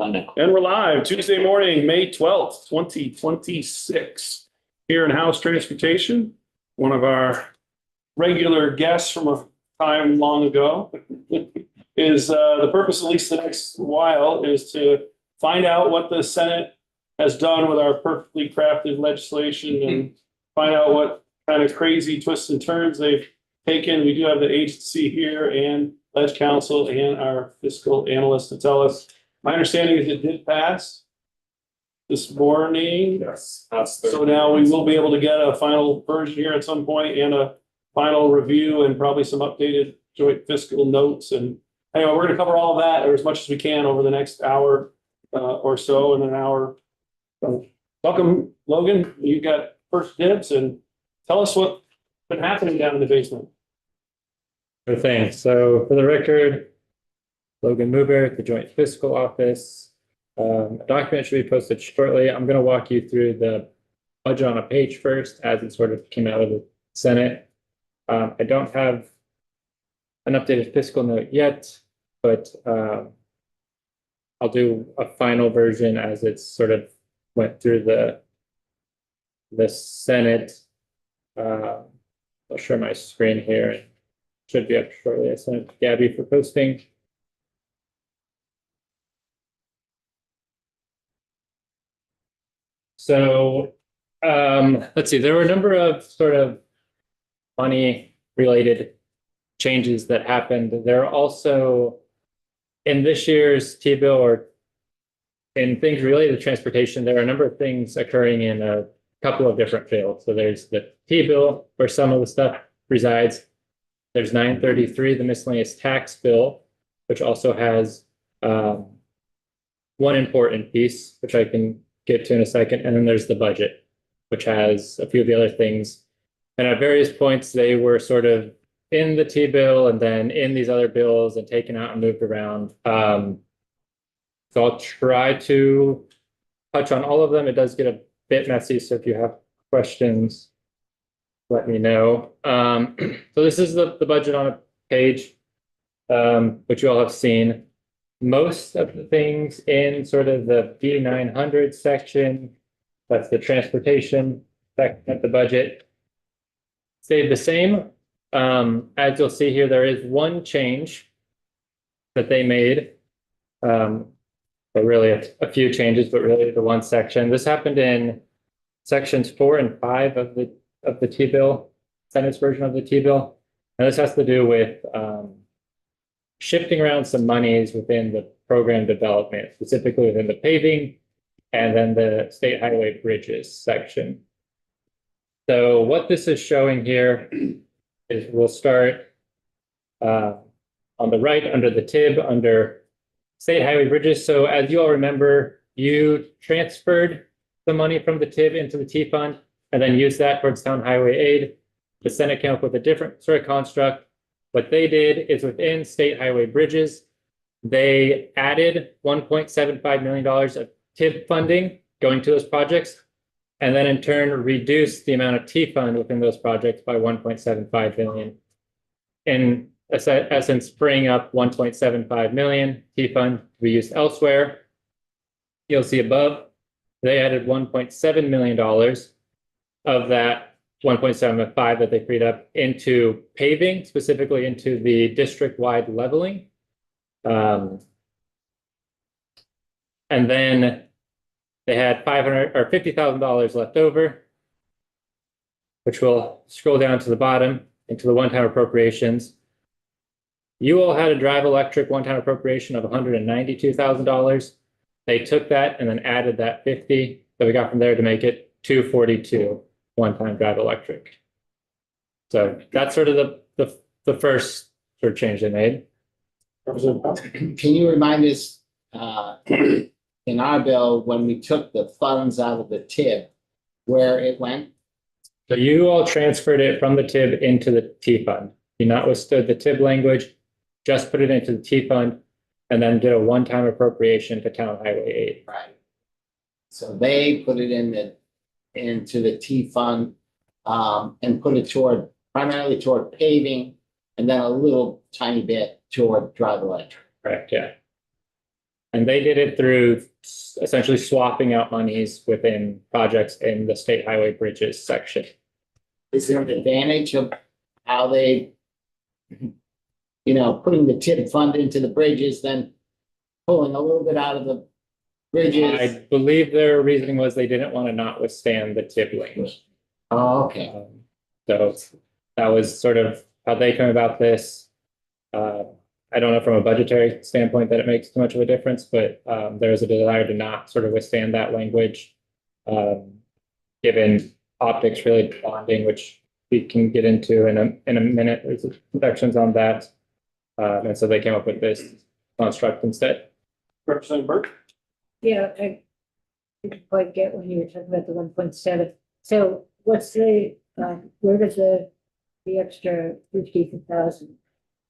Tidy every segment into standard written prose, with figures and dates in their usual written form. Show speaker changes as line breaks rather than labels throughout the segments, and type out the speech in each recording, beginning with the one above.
And we're live Tuesday morning, May 12th, 2026. Here in House Transportation, one of our regular guests from a time long ago is the purpose, at least the next while, is to find out what the Senate has done with our perfectly crafted legislation and find out what kind of crazy twists and turns they've taken. We do have the agency here and Ledge Council and our fiscal analyst to tell us. My understanding is it did pass this morning.
Yes.
So now we will be able to get a final version here at some point and a final review and probably some updated joint fiscal notes. And anyway, we're going to cover all of that or as much as we can over the next hour or so in an hour. So welcome, Logan. You got first dibs and tell us what's been happening down in the basement.
Sure thing. So for the record, Logan Muber, the Joint Fiscal Office. A document should be posted shortly. I'm going to walk you through the budget on a page first as it sort of came out of the Senate. I don't have an updated fiscal note yet, but I'll do a final version as it sort of went through the Senate. I'll share my screen here. It should be up shortly. I sent it to Gabby for posting. So let's see, there were a number of sort of money related changes that happened. There are also in this year's T-bill or in things related to transportation, there are a number of things occurring in a couple of different fields. So there's the T-bill where some of the stuff resides. There's 933, the miscellaneous tax bill, which also has one important piece, which I can get to in a second. And then there's the budget, which has a few of the other things. And at various points, they were sort of in the T-bill and then in these other bills and taken out and moved around. So I'll try to touch on all of them. It does get a bit messy, so if you have questions, let me know. So this is the budget on a page, which you all have seen. Most of the things in sort of the B900 section, that's the transportation section of the budget, stayed the same. As you'll see here, there is one change that they made. But really a few changes, but really the one section. This happened in sections 4 and 5 of the T-bill, Senate's version of the T-bill. And this has to do with shifting around some monies within the program development, specifically within the paving and then the state highway bridges section. So what this is showing here is we'll start on the right under the TIB under state highway bridges. So as you all remember, you transferred the money from the TIB into the T fund and then used that towards town highway aid. The Senate came up with a different sort of construct. What they did is within state highway bridges, they added $1.75 million of TIB funding going to those projects, and then in turn reduced the amount of T fund within those projects by 1.75 million. In essence, freeing up 1.75 million T fund to be used elsewhere. You'll see above, they added $1.7 million of that 1.75 that they freed up into paving, specifically into the district-wide leveling. And then they had $500 or $50,000 left over, which will scroll down to the bottom into the one-time appropriations. You all had a Drive Electric one-time appropriation of $192,000. They took that and then added that 50 that we got from there to make it 242 one-time Drive Electric. So that's sort of the first sort of change they made.
Can you remind us, in our bill, when we took the funds out of the TIB, where it went?
So you all transferred it from the TIB into the T fund. You notwithstood the TIB language, just put it into the T fund, and then did a one-time appropriation to town highway aid.
Right. So they put it into the T fund and put it primarily toward paving, and then a little tiny bit toward Drive Electric.
Correct, yeah. And they did it through essentially swapping out monies within projects in the state highway bridges section.
Is there an advantage of how they, putting the tip fund into the bridges, then pulling a little bit out of the bridges?
I believe their reasoning was they didn't want to not withstand the tip link.
Oh, okay.
So that was sort of how they came about this. I don't know from a budgetary standpoint that it makes too much of a difference, but there is a desire to not sort of withstand that language. Given optics related bonding, which we can get into in a minute, there's sections on that. And so they came up with this construct instead.
Representative Burke?
Yeah, I didn't quite get when you were talking about the 1.7. So what's where does the extra 50,000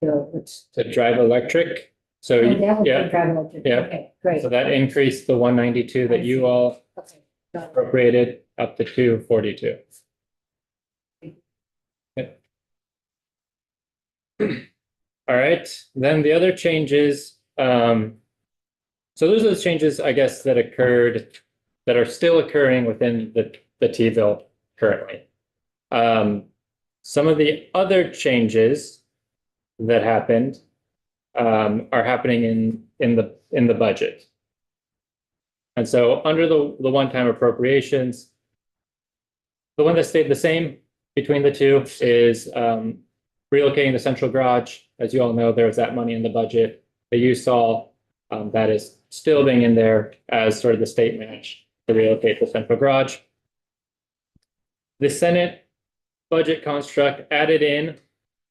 go? What's?
To drive electric. So,
Oh, that was
yeah,
the travel budget.
yeah.
Okay, great.
so that increased the 192 that you all
Okay, got it.
appropriated up to 242. Yep. All right, then the other changes, so those are the changes, I guess, that occurred, that are still occurring within the T-bill currently. Some of the other changes that happened are happening in the budget. And so under the one-time appropriations, the one that stayed the same between the two is relocating the central garage. As you all know, there was that money in the budget that you saw that is still being in there as sort of the state match to relocate the central garage. The Senate budget construct added in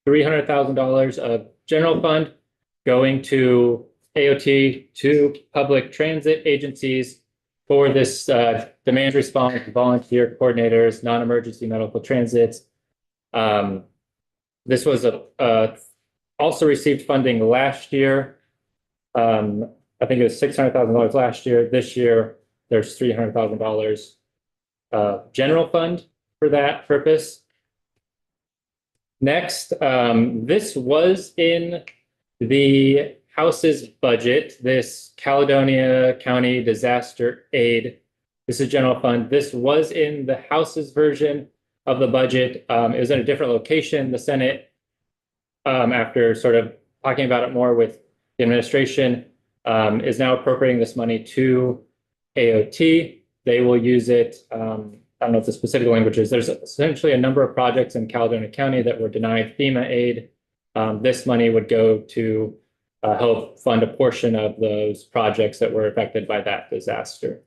$300,000 of general fund going to AOT, to public transit agencies for this demand response, volunteer coordinators, non-emergency medical transits. This was also received funding last year. I think it was $600,000 last year. This year, there's $300,000 general fund for that purpose. Next, this was in the House's budget, this Caledonia County Disaster Aid. This is general fund. This was in the House's version of the budget. It was in a different location. The Senate, after sort of talking about it more with the administration, is now appropriating this money to AOT. They will use it. I don't know if the specific language is. There's essentially a number of projects in Caledonia County that were denied FEMA aid. This money would go to help fund a portion of those projects that were affected by that disaster.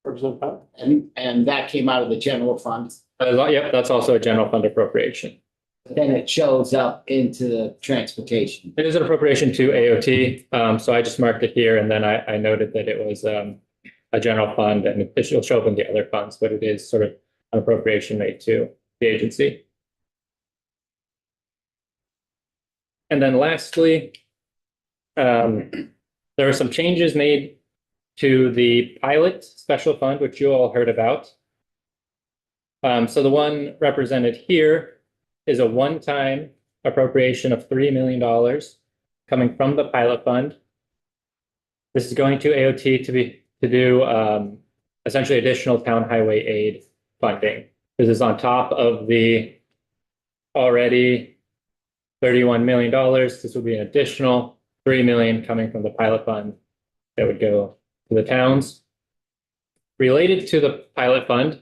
Representative Powell?
And that came out of the general fund.
Yep, that's also a general fund appropriation.
Then it shows up into the transportation.
It is an appropriation to AOT, so I just marked it here, and then I noted that it was a general fund, and it will show up in the other funds, but it is sort of an appropriation made to the agency. And then lastly, there were some changes made to the pilot special fund, which you all heard about. So the one represented here is a one-time appropriation of $3 million coming from the pilot fund. This is going to AOT to do essentially additional town highway aid funding. This is on top of the already $31 million. This would be an additional $3 million coming from the pilot fund that would go to the towns. Related to the pilot fund,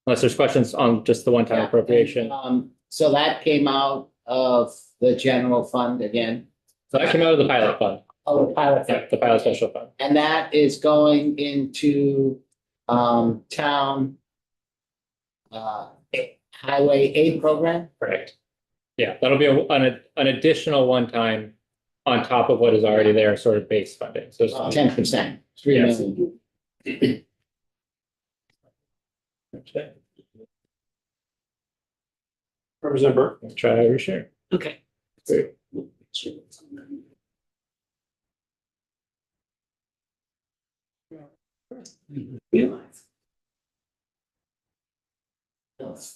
unless there's questions on just the one-time appropriation.
So that came out of the general fund again.
So that came out of the pilot fund.
Oh, the pilot fund.
Yeah, the pilot special fund.
And that is going into town highway aid program.
Correct. Yeah, that'll be an additional one-time on top of what is already there, sort of base funding. So
10%, 3
Yes.
million.
Okay.
Representative Burke?
Let's try reshare.
Okay.
Great.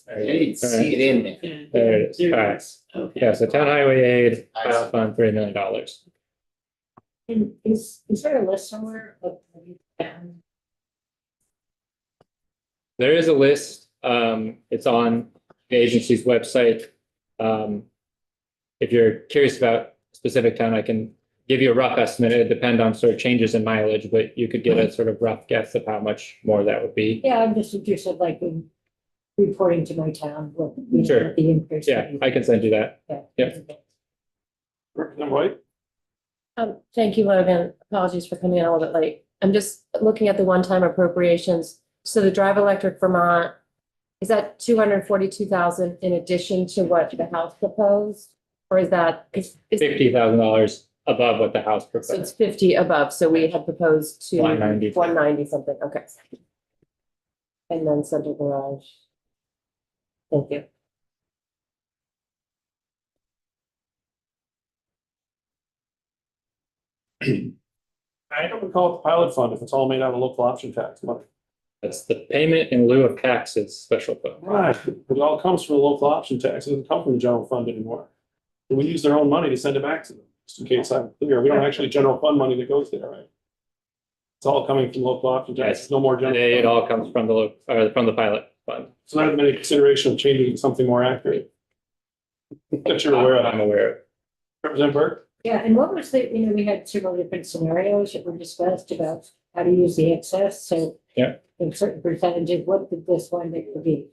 I didn't see it in there.
There it is. All right.
Okay.
Yeah, so town highway aid, pilot fund, $3 million.
And is there a list somewhere of?
There is a list, it's on the agency's website. If you're curious about a specific town, I can give you a rough estimate. It'd depend on sort of changes in mileage, but you could get a sort of rough guess of how much more that would be.
Yeah, I'm just interested, like, in reporting to my town, what, you know,
Sure.
what the increase.
Yeah, I can send you that. Yep.
Representative White?
Thank you, Logan. Apologies for coming in a little bit late. I'm just looking at the one-time appropriations. So the Drive Electric Vermont, is that 242,000 in addition to what the House proposed? Or is that, is
$50,000 above what the House
so it's
proposed.
50 above, so we had proposed to
190.
190 something, okay. And then Central Garage. Thank you.
I don't recall the pilot fund if it's all made out of local option tax money.
That's the payment in lieu of taxes special fund.
Right, but it all comes from the local option tax. It doesn't come from the general fund anymore. And we use their own money to send it back to them, just in case I'm clear. We don't actually general fund money that goes there, right? It's all coming from local option tax.
Yes.
No more general.
Today, it
fund.
all comes from from the pilot fund.
So there hasn't been any consideration of changing it to something more accurate. That you're aware
I'm
of.
aware of.
Representative Burke?
Yeah, and what was the, you know, we had several different scenarios that were discussed about how to use the excess, so.
Yeah.
In certain percentages, what did this one make to be?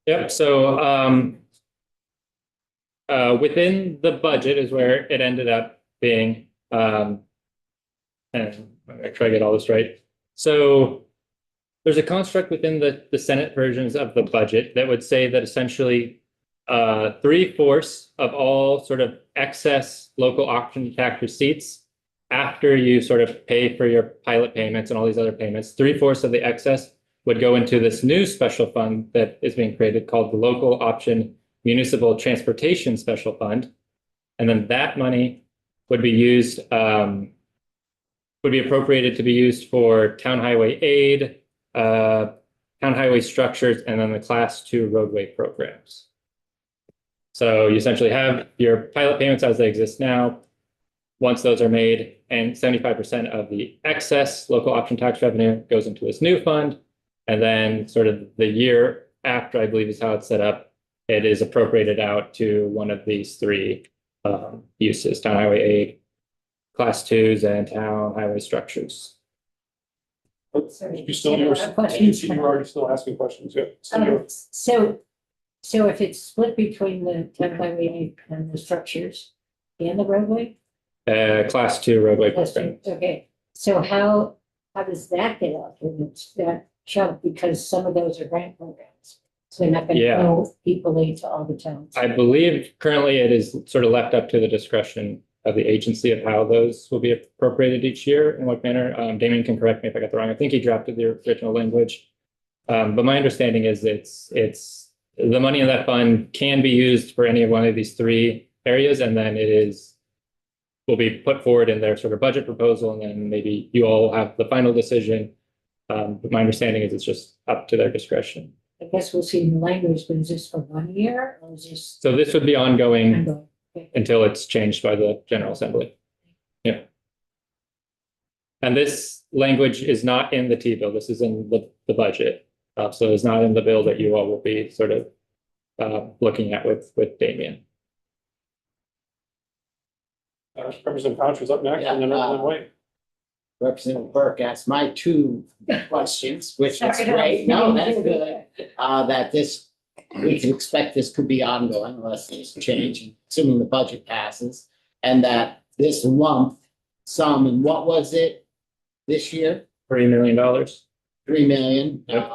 Yep, so within the budget is where it ended up being. And I'm gonna try to get all this right. So there's a construct within the Senate versions of the budget that would say that essentially 3/4 of all sort of excess local option tax receipts after you sort of pay for your pilot payments and all these other payments, 3/4 of the excess would go into this new special fund that is being created called the Local Option Municipal Transportation Special Fund. And then that money would be used, would be appropriated to be used for town highway aid, town highway structures, and then the Class 2 roadway programs. So you essentially have your pilot payments as they exist now. Once those are made, and 75% of the excess local option tax revenue goes into this new fund. And then sort of the year after, I believe is how it's set up, it is appropriated out to one of these three uses: town highway aid, Class 2s, and town highway structures.
You still, you were already still asking questions, yeah.
So if it's split between the town highway and the structures and the roadway?
Class 2 roadway
That's
program.
okay, so how does that get out? And it's that chunk, because some of those are grant programs. So they're not gonna
Yeah.
go equally to all the towns.
I believe currently it is sort of left up to the discretion of the agency of how those will be appropriated each year, in what manner. Damien can correct me if I got the wrong. I think he drafted the original language. But my understanding is it's the money in that fund can be used for any of one of these three areas, and then will be put forward in their sort of budget proposal, and then maybe you all have the final decision. But my understanding is it's just up to their discretion.
I guess we'll see in the language, but is this for 1 year or is this?
So this would be ongoing
ongoing? Okay.
until it's changed by the General Assembly. Yeah. And this language is not in the T-bill. This is in the budget. So it's not in the bill that you all will be sort of looking at with Damien.
Representative Couch was up next, and then Representative White.
Representative Burke asked my two questions, which is
Sorry,
great. No, that's good. That this, we can expect this could be ongoing unless there's a change, assuming the budget passes. And that this lump sum, and what was it this year?
$3 million.
3 million.
Yep.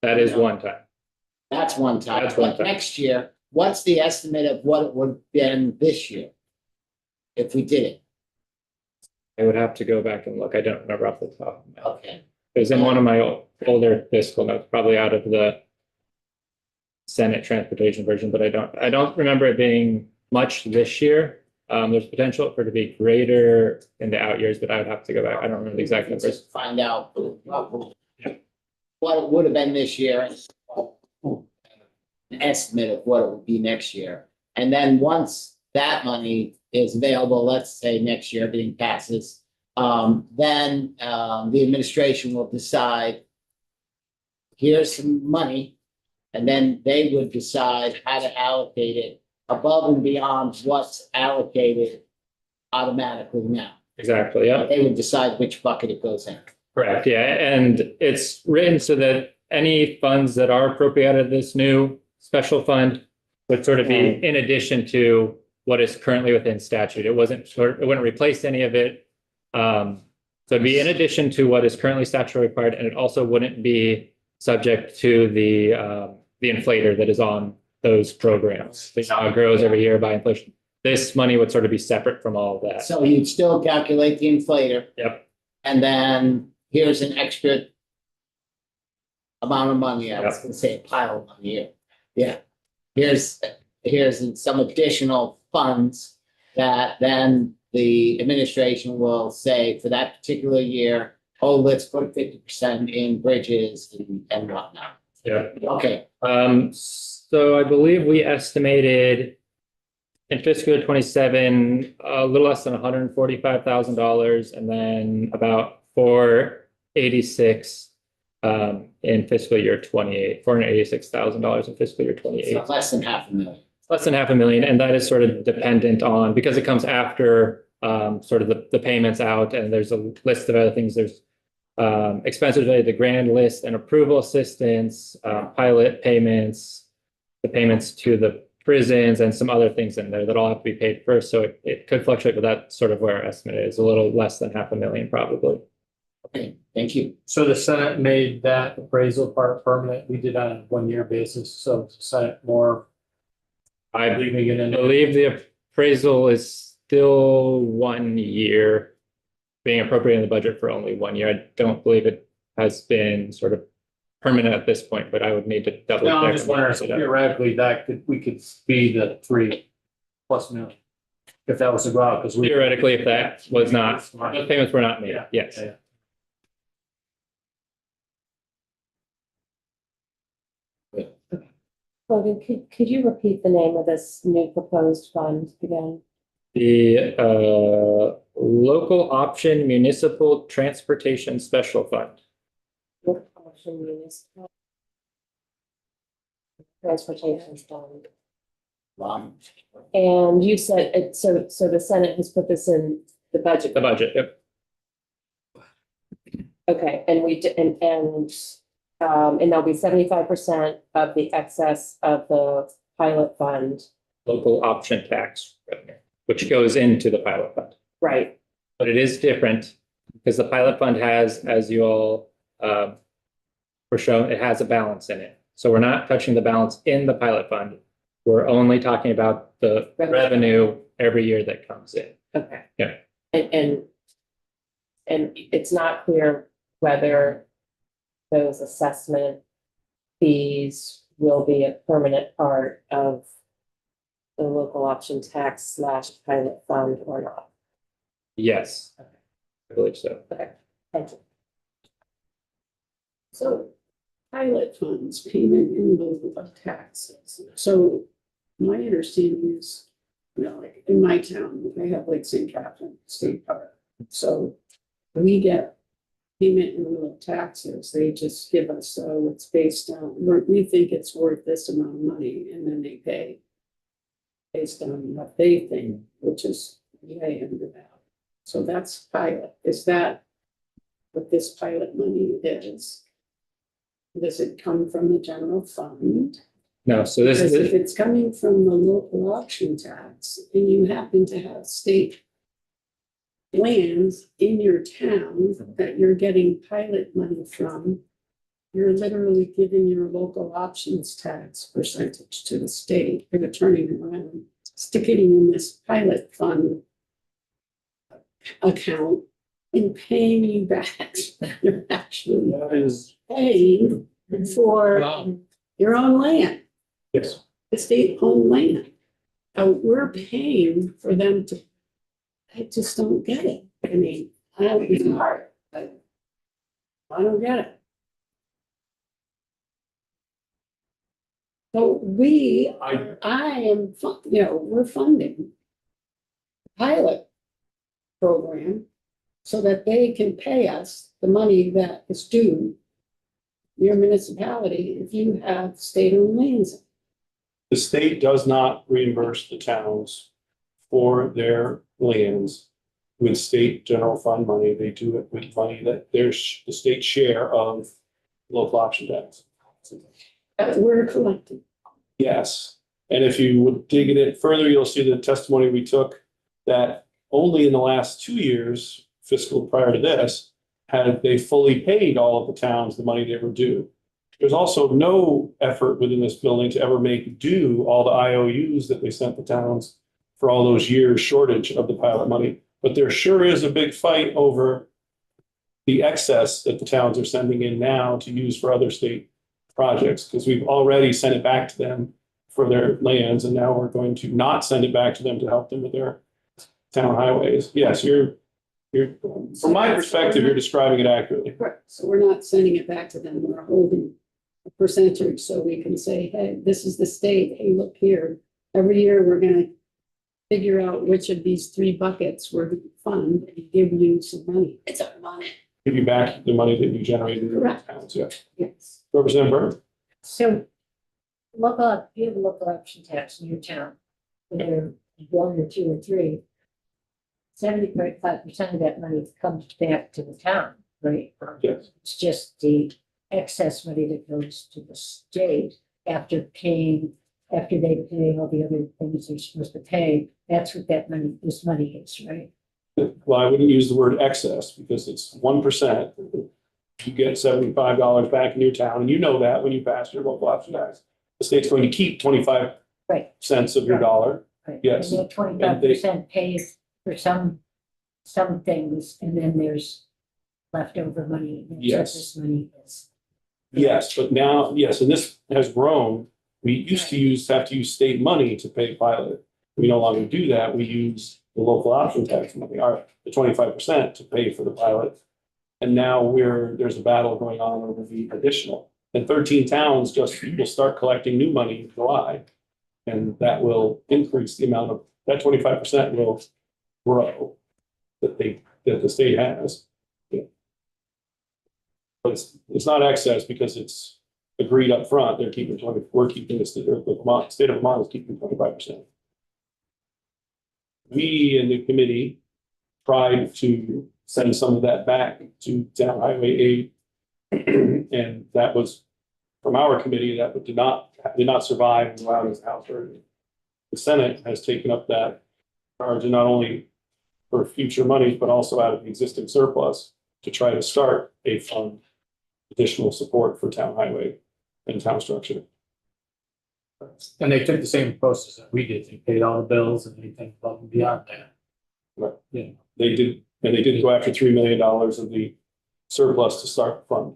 That is one time.
That's one time.
That's one
But
time.
next year, what's the estimate of what it would have been this year? If we did it?
I would have to go back and look. I don't remember off the top of my head.
Okay.
It was in one of my older fiscal notes, probably out of the Senate transportation version, but I don't remember it being much this year. There's potential for it to be greater in the out years, but I would have to go back. I don't remember the exact numbers.
Just find out what it would have been this year. An estimate of what it would be next year. And then once that money is available, let's say next year, everything passes. Then, the administration will decide, here's some money. And then they would decide how to allocate it above and beyond what's allocated automatically now.
Exactly, yeah.
They would decide which bucket it goes in.
Correct, yeah, and it's written so that any funds that are appropriated this new special fund would sort of be in addition to what is currently within statute. It wouldn't replace any of it. So it'd be in addition to what is currently statutory required, and it also wouldn't be subject to the inflator that is on those programs. You know, it grows every year by inflation. This money would sort of be separate from all of that.
So you'd still calculate the inflator.
Yep.
And then here's an extra amount of money. I was
Yep.
gonna say a pile of money here. Yeah. Here's some additional funds that then the administration will say for that particular year, oh, let's put 50% in bridges and whatnot.
Yeah.
Okay,
So I believe we estimated in fiscal year 27, a little less than $145,000, and then about 486 in fiscal year 28, $486,000 in fiscal year 28.
so less than $500,000.
Less than $500,000, and that is sort of dependent on, because it comes after sort of the payments out, and there's a list of other things. There's expenses related to grand list and approval assistance, pilot payments, the payments to the prisons, and some other things in there that all have to be paid first. So it could fluctuate, but that's sort of where our estimate is, a little less than $500,000 probably.
Okay, thank you.
So the Senate made that appraisal part permanent. We did on a 1-year basis, so the Senate more
I
leaving it in.
believe the appraisal is still 1 year, being appropriated in the budget for only 1 year. I don't believe it has been sort of permanent at this point, but I would need to double check.
No, I'm just wondering, so theoretically, we could be the 3+ million. If that was to go out, because we.
Theoretically, if that was not, those payments were not made,
Yeah,
yes.
yeah.
Logan, could you repeat the name of this new proposed fund again?
The local option municipal transportation special fund.
What option municipal transportation fund? And you said, so the Senate has put this in the budget.
The budget, yep.
Okay, and there'll be 75% of the excess of the pilot fund.
Local option tax revenue, which goes into the pilot fund.
Right.
But it is different because the pilot fund has, as you all were shown, it has a balance in it. So we're not touching the balance in the pilot fund. We're only talking about the revenue every year that comes in.
Okay.
Yeah.
And it's not clear whether those assessment fees will be a permanent part of the local option tax / pilot fund or not.
Yes, I believe so.
Thank you.
So pilot funds, payment in lieu of taxes. So my understanding is, you know, like in my town, I have like St. Catherine State Park. So we get payment in lieu of taxes. They just give us, so it's based on, we think it's worth this amount of money, and then they pay based on what they think, which is way under that. So that's pilot. Is that what this pilot money is? Does it come from the general fund?
No, so this
Because if
is,
it's coming from the local option tax and you happen to have state lands in your town that you're getting pilot money from, you're literally giving your local options tax percentage to the state. They're turning it around, sticking it in this pilot fund account and paying you back. You're actually
That is,
paying for your own land,
yes.
the state-owned land. We're paying for them to, I just don't get it. I mean, I don't be smart, but I don't get it. So I am, we're funding pilot program so that they can pay us the money that is due your municipality if you have state-owned lands.
The state does not reimburse the towns for their lands with state general fund money. They do it with money that there's the state share of local option tax.
That we're collecting.
Yes, and if you would dig it further, you'll see the testimony we took that only in the last 2 years, fiscal prior to this, had they fully paid all of the towns the money they were due. There's also no effort within this building to ever make due all the IOUs that they sent the towns for all those years shortage of the pilot money. But there sure is a big fight over the excess that the towns are sending in now to use for other state projects, because we've already sent it back to them for their lands, and now we're going to not send it back to them to help them with their town highways. Yes, you're, from my perspective, you're describing it accurately.
Correct. So we're not sending it back to them. We're holding a percentage so we can say, hey, this is the state. Hey, look here. Every year, we're gonna figure out which of these 3 buckets we're gonna fund and give you some money. It's our money.
Give you back the money that you generated in the
Correct.
towns, yeah.
Yes.
Representative Byrne?
So local, you have a local option tax in your town, whether 1 or 2 or 3. 70.5% of that money comes back to the town, right?
Yes.
It's just the excess money that goes to the state after they pay all the other things they're supposed to pay. That's what this money is, right?
Well, I wouldn't use the word excess because it's 1%. You get $75 back in your town, and you know that when you pass your local option tax. The state's going to keep 25
Right.
cents of your dollar.
Right.
Yes.
And that 25% pays for some things, and then there's leftover money. That's what
Yes.
This money is.
Yes, but now, yes, and this has grown. We used to have to use state money to pay pilot. We no longer do that. We use the local option tax money, the 25% to pay for the pilot. And now there's a battle going on over the additional. And 13 towns will start collecting new money in July. And that will increase the amount of, that 25% will grow that the state has. Yeah. But it's not excess because it's agreed up front. We're keeping the state of Vermont is keeping 25%. We in the committee tried to send some of that back to town highway aid. And that was from our committee, that did not survive and go out as House version. The Senate has taken up that charge, and not only for future money, but also out of the existing surplus to try to start a fund, additional support for town highway and town structure.
And they took the same process that we did. They paid all the bills and anything above and beyond that.
Right.
Yeah.
They did go after $3 million of the surplus to start the fund.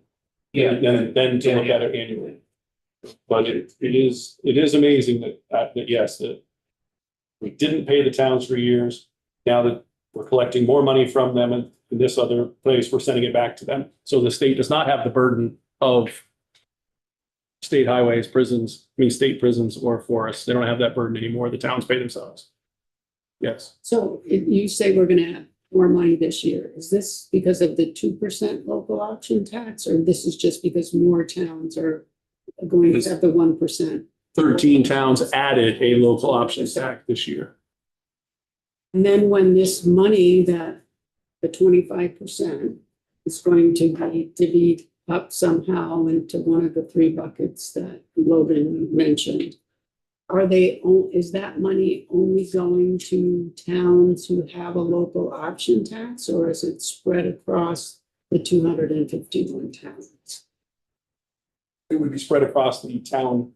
Then to look at it annually. But it is amazing that yes, that we didn't pay the towns for years. Now that we're collecting more money from them in this other place, we're sending it back to them. So the state does not have the burden of state highways, state prisons or forests. They don't have that burden anymore. The towns pay themselves. Yes.
So if you say we're gonna have more money this year, is this because of the 2% local option tax, or this is just because more towns are going to have the 1%?
13 towns added a local option tax this year.
And then when this money that the 25% is going to be divvied up somehow into one of the 3 buckets that Logan mentioned, is that money only going to towns who have a local option tax, or is it spread across the 251 towns?
It would be spread across the town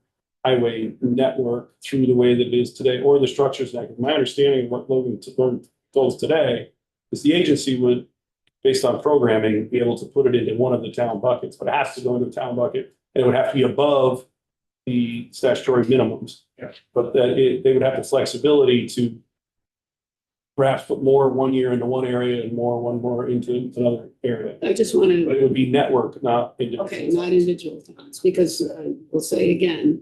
highway network through the way that it is today, or the structures that, my understanding of what Logan told us today is the agency would, based on programming, be able to put it into one of the town buckets, but it has to go into a town bucket, and it would have to be above the statutory minimums.
Yeah.
But that they would have the flexibility to perhaps put more one year into one area and one more into another area.
I just want
But
to,
it would be network, not individual.
okay, not individual towns, because we'll say again,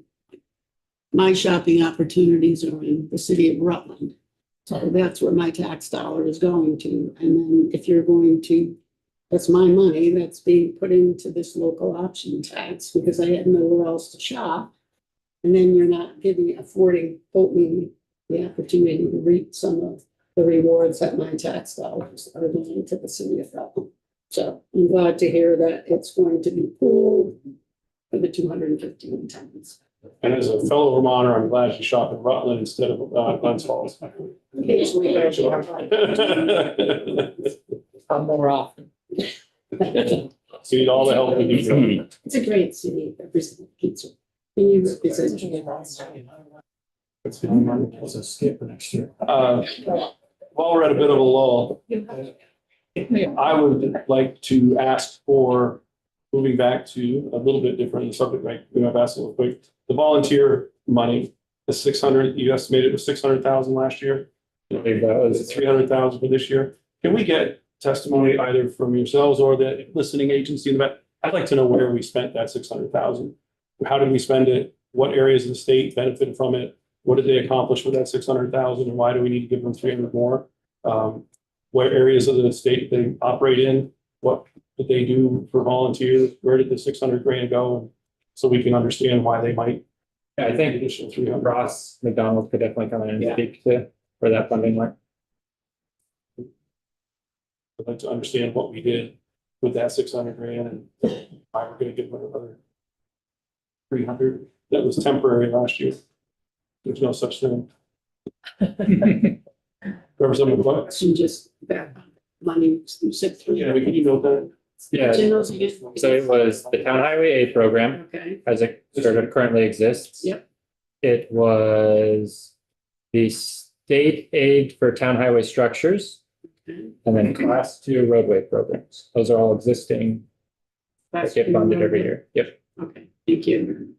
my shopping opportunities are in the city of Rutland. So that's where my tax dollar is going to. And then if you're going to, that's my money that's being put into this local option tax because I had nowhere else to shop. And then you're not affording me the opportunity to reap some of the rewards that my tax dollars are going to the city of Rutland. So I'm glad to hear that it's going to be pooled for the 215 towns.
And as a fellow Vermonter, I'm glad you shop in Rutland instead of Glens Falls.
Occasionally, I do have
Come more often.
You need all the help you need.
It's a great city, represent pizza. Can you represent?
It's a skip for next year.
While we're at a bit of a lull, I would like to ask for moving back to a little bit different subject, right? We might ask a little quick. The volunteer money, the 600, you estimated it was 600,000 last year.
I believe that
Was
was
it 300,000 for this year? Can we get testimony either from yourselves or the listening agency in the back? I'd like to know where we spent that 600,000. How did we spend it? What areas of the state benefited from it? What did they accomplish with that 600,000 and why do we need to give them 300 more? What areas of the state they operate in? What did they do for volunteers? Where did the 600 grand go? So we can understand why they might.
I think
Additional 300.
Ross McDonald could definitely come in and
Yeah.
speak to where that funding went.
I'd like to understand what we did with that 600 grand and why we're gonna give them another 300. That was temporary last year. There's no such thing. Representative Clark?
Question just that money, you said three.
Yeah, we can email that.
Yeah,
Generals again?
so it was the Town Highway Aid Program
Okay,
as it sort of currently exists.
Yep.
It was the state aid for town highway structures
okay.
and then class 2 roadway programs. Those are all existing that
That's
get funded every year. Yep.
Okay, thank you.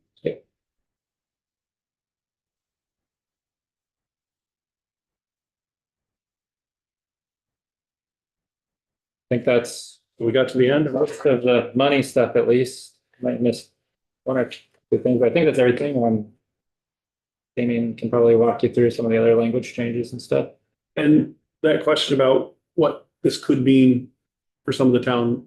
I think that's
We got to the end.
most of the money stuff at least. Might miss one or two things, but I think that's everything. Damien can probably walk you through some of the other language changes and stuff.
And that question about what this could mean for some of the town,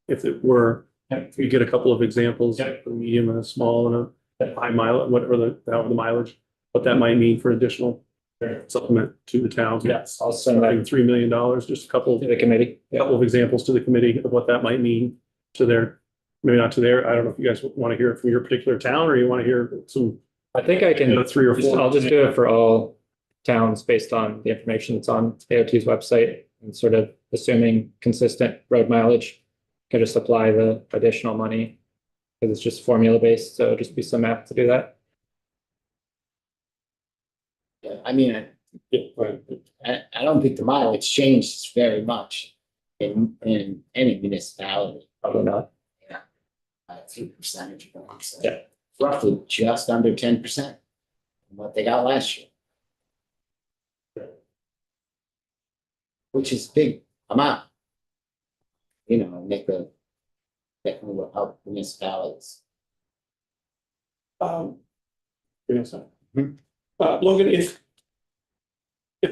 if it were, if you get a couple of examples,
Yep.
a medium and a small and a high mile, whatever the mileage, what that might mean for additional supplement to the town.
Yes, I'll send that
$3 million, just a couple
to the committee. Yeah.
of examples to the committee of what that might mean to their, maybe not to their, I don't know if you guys want to hear it from your particular town or you want to hear some,
I think I can,
3 or 4.
I'll just do it for all towns based on the information that's on AOT's website and sort of assuming consistent road mileage. Can just apply the additional money because it's just formula based. So it'll just be some math to do that.
Yeah, I mean,
Yeah, right.
I don't think the mileage changed very much in any municipality.
Probably not.
A few percentage points.
Yeah.
Roughly just under 10% from what they got last year. Which is a big amount. You know, definitely will help municipalities.
Yes, sir. Logan, if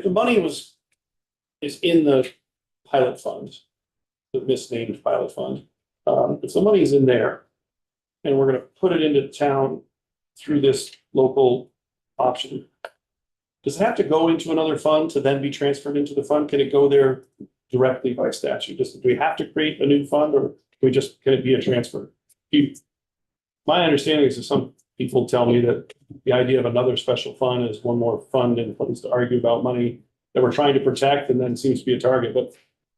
the money is in the pilot fund, the misnamed pilot fund, if the money is in there and we're gonna put it into the town through this local option, does it have to go into another fund to then be transferred into the fund? Can it go there directly by statute? Do we have to create a new fund or can it be a transfer? My understanding is that some people tell me that the idea of another special fund is one more fund in place to argue about money that we're trying to protect and then seems to be a target. But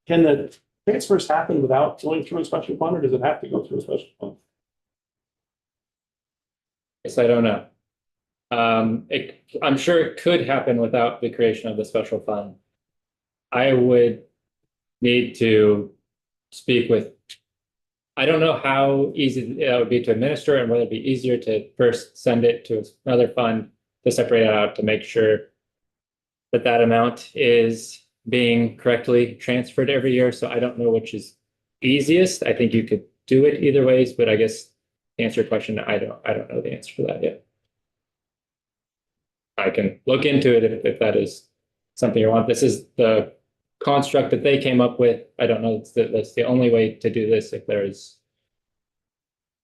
can the transfers happen without going through a special fund or does it have to go through a special fund?
Yes, I don't know. I'm sure it could happen without the creation of the special fund. I would need to speak with, I don't know how easy it would be to administer and whether it'd be easier to first send it to another fund to separate it out to make sure that that amount is being correctly transferred every year. So I don't know which is easiest. I think you could do it either ways, but I guess to answer your question, I don't know the answer for that yet. I can look into it if that is something you want. This is the construct that they came up with. I don't know, that's the only way to do this. If there's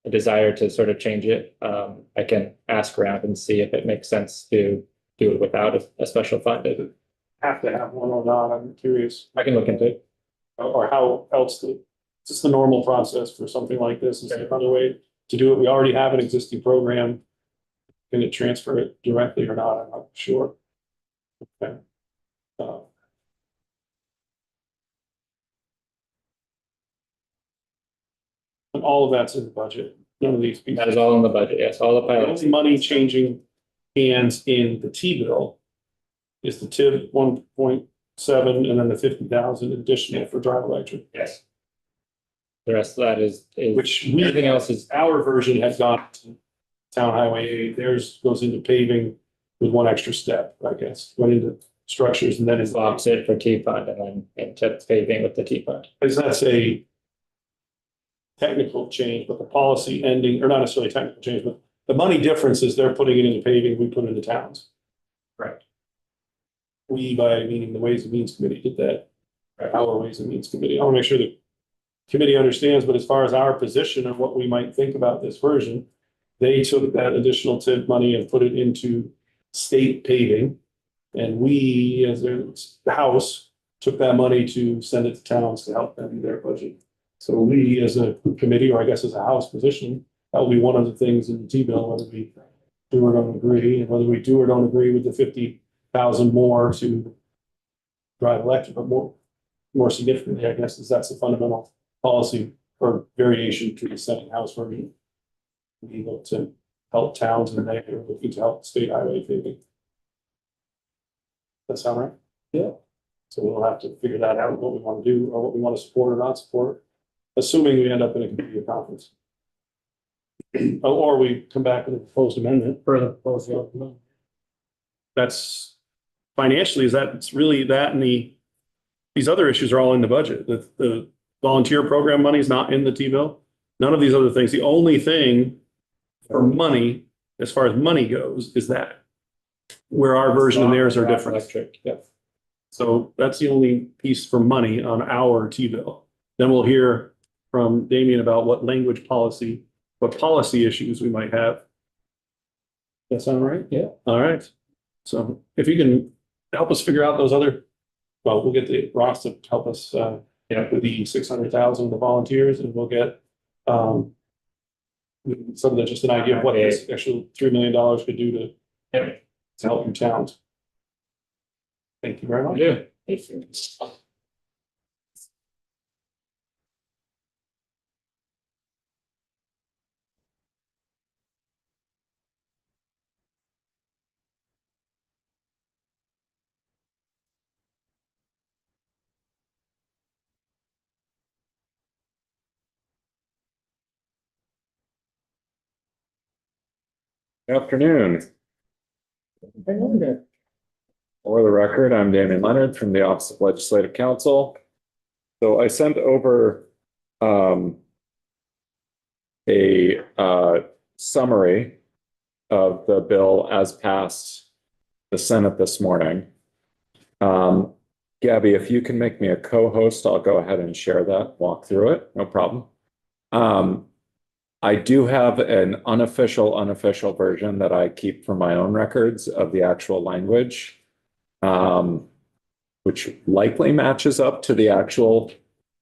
a desire to sort of change it, I can ask around and see if it makes sense to do it without a special fund.
Have to have one or not, I'm curious,
I can look into it.
or how else to, it's just the normal process for something like this, is there another way to do it? We already have an existing program. Can it transfer it directly or not? I'm not sure. Okay. And all of that's in the budget, none of these pieces.
That is all in the budget, yes, all the
The
pilots.
only money changing hands in the T-bill is the TIF 1.7 and then the 50,000 additional for Drive Electric,
Yes. The rest of that is
which we,
everything else is
our version has gone to Town Highway 8. Theirs goes into paving with one extra step, I guess, went into structures and then is
swaps it for T fund and then into paving with the T fund.
Is that's a technical change, but the policy ending, or not necessarily technical change, but the money difference is they're putting it into paving, we put it into towns.
Right.
We, by meaning the Ways and Means Committee, did that. Our Ways and Means Committee. I want to make sure the committee understands, but as far as our position and what we might think about this version, they took that additional TIF money and put it into state paving. And we, as the House, took that money to send it to towns to help them do their budget. So we, as a committee, or I guess as a House position, that will be one of the things in the T-bill, whether we do or don't agree, and whether we do or don't agree with the 50,000 more to Drive Electric, but more significantly, I guess, is that's the fundamental policy or variation to the Senate House version. We look to help towns and they are looking to help state highway paving. That sound right? Yeah. So we'll have to figure that out, what we want to do or what we want to support or not support, assuming we end up in a committee of conference. Or we come back with a proposed amendment.
For the proposal.
That's financially, is that, it's really that and these other issues are all in the budget. The volunteer program money is not in the T-bill. None of these other things. The only thing for money, as far as money goes, is that. Where our version and theirs are different.
Electric, yep.
So that's the only piece for money on our T-bill. Then we'll hear from Damien about what language policy, what policy issues we might have. That sound right?
Yeah.
All right. So if you can help us figure out those other, well, we'll get the Ross to help us with the 600,000, the volunteers, and we'll get some of the, just an idea of what this actual $3 million could do to help your towns. Thank you very much.
Yeah.
Afternoon. For the record, I'm Damien Leonard from the Office of Legislative Counsel. So I sent over a summary of the bill as passed the Senate this morning. Gabby, if you can make me a co-host, I'll go ahead and share that, walk through it, no problem. I do have an unofficial version that I keep for my own records of the actual language, which likely matches up to the actual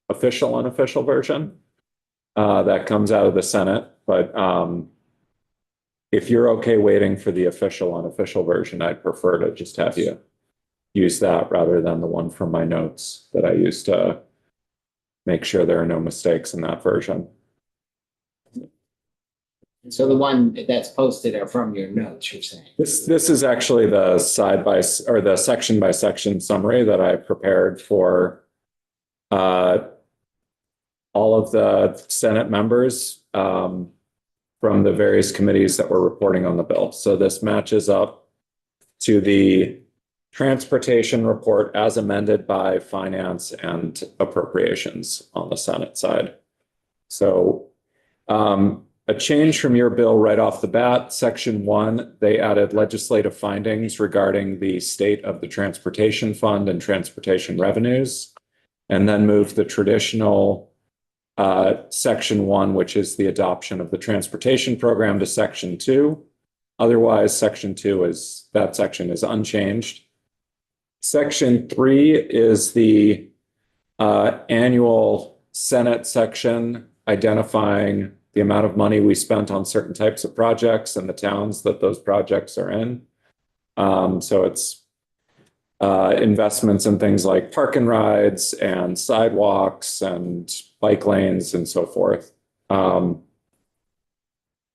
official unofficial version that comes out of the Senate. But if you're okay waiting for the official unofficial version, I'd prefer to just have you use that rather than the one from my notes that I used to make sure there are no mistakes in that version.
So the one that's posted are from your notes, you're saying?
This is actually the or the section by section summary that I prepared for all of the Senate members from the various committees that were reporting on the bill. So this matches up to the transportation report as amended by Finance and Appropriations on the Senate side. So a change from your bill right off the bat, section 1, they added legislative findings regarding the state of the transportation fund and transportation revenues. And then moved the traditional section 1, which is the adoption of the transportation program, to section 2. Otherwise, section 2 is, that section is unchanged. Section 3 is the annual Senate section identifying the amount of money we spent on certain types of projects and the towns that those projects are in. So it's investments in things like park and rides and sidewalks and bike lanes and so forth.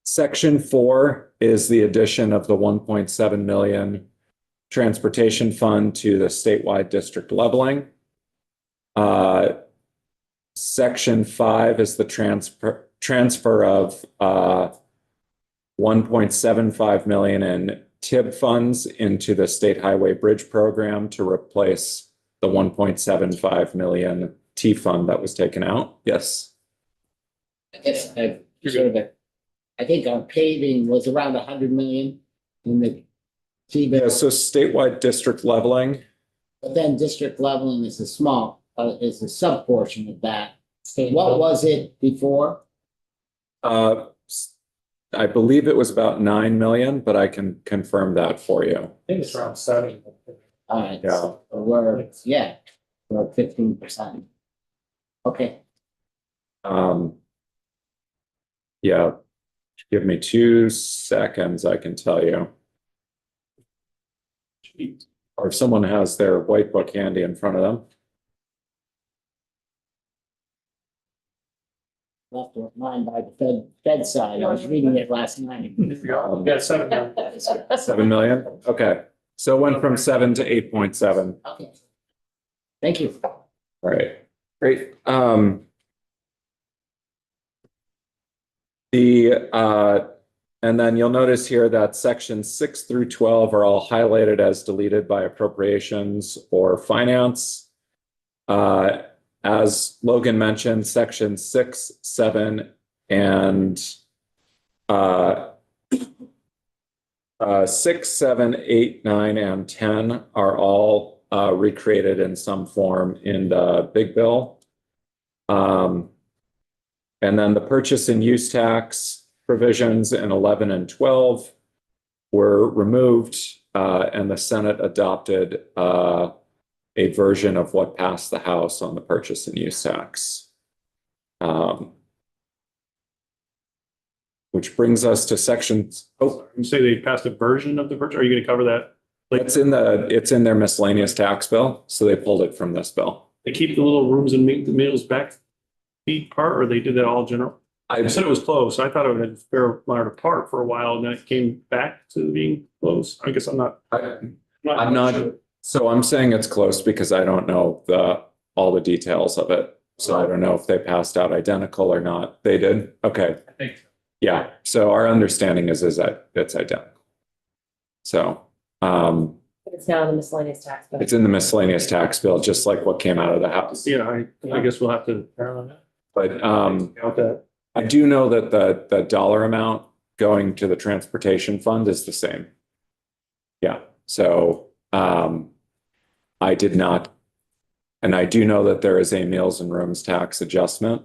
Section 4 is the addition of the 1.7 million transportation fund to the statewide district leveling. Section 5 is the transfer of 1.75 million in TIB funds into the State Highway Bridge Program to replace the 1.75 million T fund that was taken out. Yes.
I guess I think our paving was around 100 million in the T
Yeah,
bill,
so statewide district leveling.
but then district leveling is a sub portion of that. What was it before?
I believe it was about 9 million, but I can confirm that for you.
I think it's around 7.
All right,
Yeah.
so we're 15%. Okay,
Yeah, give me 2 seconds, I can tell you. Or if someone has their white book handy in front of them.
left with mine by the bedside. I was reading it last night.
Yeah, 7.
7 million? Okay, so it went from 7 to 8.7.
Okay. Thank you.
All right, great. And then you'll notice here that sections 6 through 12 are all highlighted as deleted by appropriations or finance. As Logan mentioned, section 6, 7, and 6, 7, 8, 9, and 10 are all recreated in some form in the big bill. And then the purchase and use tax provisions in 11 and 12 were removed, and the Senate adopted a version of what passed the House on the purchase and use tax. Which brings us to sections. Oh,
You say they passed a version of the purchase. Are you going to cover that?
it's in their miscellaneous tax bill, so they pulled it from this bill.
They keep the little rooms and meals back feed part, or they did that all general? I said it was closed. So I thought it would have fair apart for a while, and then it came back to being closed. I guess I'm not.
I'm not. So I'm saying it's close because I don't know all the details of it. So I don't know if they passed out identical or not. They did? Okay.
I think so.
Yeah. So our understanding is that it's identical. So
It's now in the miscellaneous tax bill.
it's in the miscellaneous tax bill, just like what came out of the House.
Yeah, I guess we'll have to.
But
Count that.
I do know that the dollar amount going to the transportation fund is the same. Yeah. So I did not, and I do know that there is a meals and rooms tax adjustment.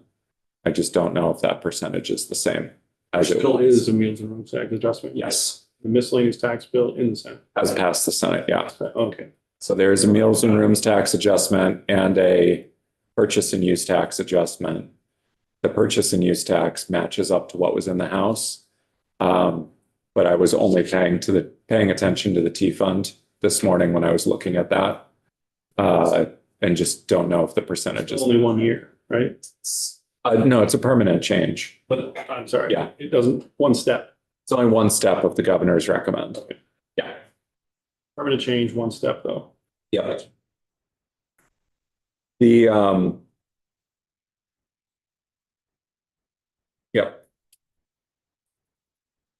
I just don't know if that percentage is the same as it
Still
was.
is a meals and rooms tax adjustment.
Yes,
The miscellaneous tax bill in the Senate.
as passed the Senate, yeah.
Okay.
So there is a meals and rooms tax adjustment and a purchase and use tax adjustment. The purchase and use tax matches up to what was in the House. But I was only paying attention to the T fund this morning when I was looking at that. And just don't know if the percentage
It's
is.
only 1 year, right?
No, it's a permanent change.
But I'm sorry.
Yeah.
It doesn't, one step,
It's only one step of the governor's recommend. Yeah.
permanent change, one step though.
Yeah. The, yep.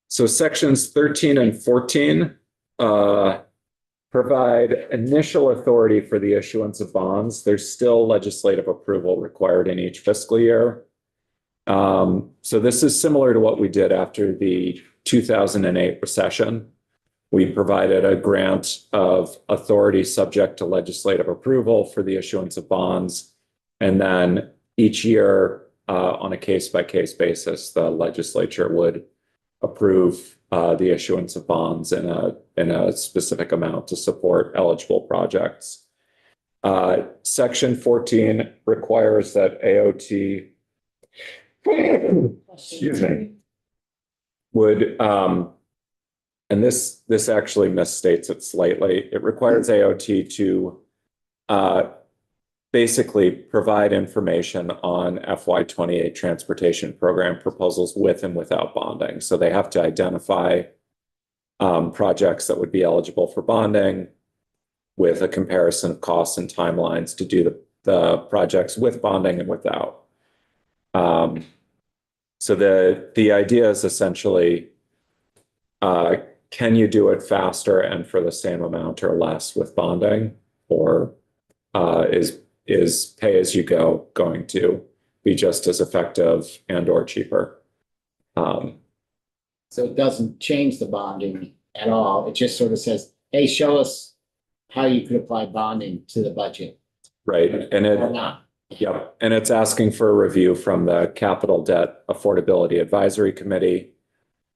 So sections 13 and 14 provide initial authority for the issuance of bonds. There's still legislative approval required in each fiscal year. So this is similar to what we did after the 2008 recession. We provided a grant of authority subject to legislative approval for the issuance of bonds. And then each year, on a case-by-case basis, the legislature would approve the issuance of bonds in a specific amount to support eligible projects. Section 14 requires that AOT excuse me, would, and this actually misstates it slightly. It requires AOT to basically provide information on FY28 transportation program proposals with and without bonding. So they have to identify projects that would be eligible for bonding with a comparison of costs and timelines to do the projects with bonding and without. So the idea is essentially, can you do it faster and for the same amount or less with bonding, or is pay as you go going to be just as effective and or cheaper?
So it doesn't change the bonding at all. It just sort of says, hey, show us how you could apply bonding to the budget
Right, and
or
it,
not.
yep, and it's asking for a review from the Capital Debt Affordability Advisory Committee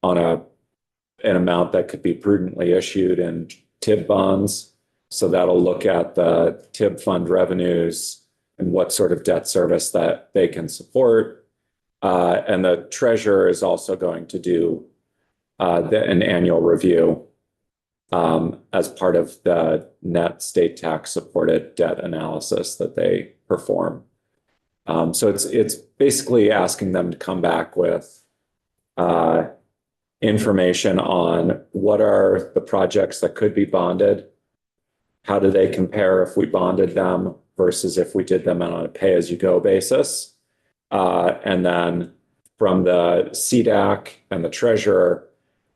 on an amount that could be prudently issued in TIB bonds. So that'll look at the TIB fund revenues and what sort of debt service that they can support. And the treasurer is also going to do an annual review as part of the net state tax supported debt analysis that they perform. So it's basically asking them to come back with information on what are the projects that could be bonded, how do they compare if we bonded them versus if we did them on a pay-as-you-go basis, and then from the CDAC and the treasurer,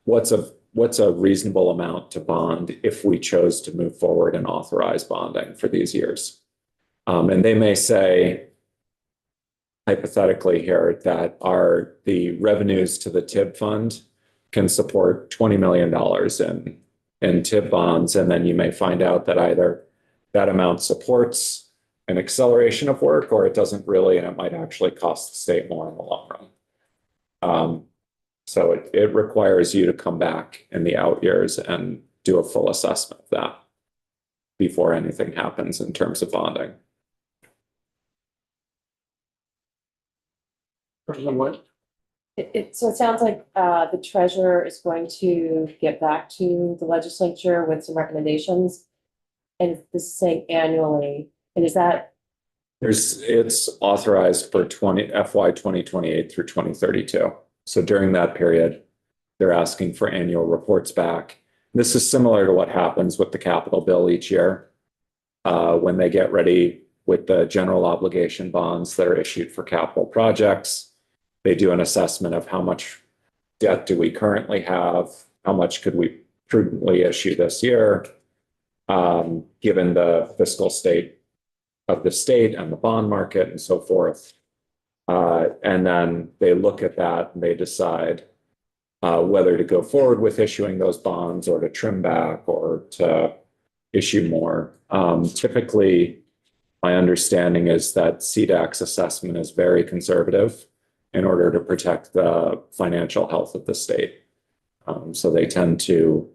what's a reasonable amount to bond if we chose to move forward and authorize bonding for these years. And they may say, hypothetically here, that the revenues to the TIB fund can support $20 million in TIB bonds. And then you may find out that either that amount supports an acceleration of work or it doesn't really, and it might actually cost the state more in the long run. So it requires you to come back in the out years and do a full assessment of that before anything happens in terms of bonding.
What?
So it sounds like the treasurer is going to get back to the legislature with some recommendations. And this is saying annually, and is that?
It's authorized for FY 2028 through 2032. So during that period, they're asking for annual reports back. This is similar to what happens with the capital bill each year. When they get ready with the general obligation bonds that are issued for capital projects, they do an assessment of how much debt do we currently have, how much could we prudently issue this year, given the fiscal state of the state and the bond market and so forth. And then they look at that and they decide whether to go forward with issuing those bonds or to trim back or to issue more. Typically, my understanding is that CDAC's assessment is very conservative in order to protect the financial health of the state. So they tend to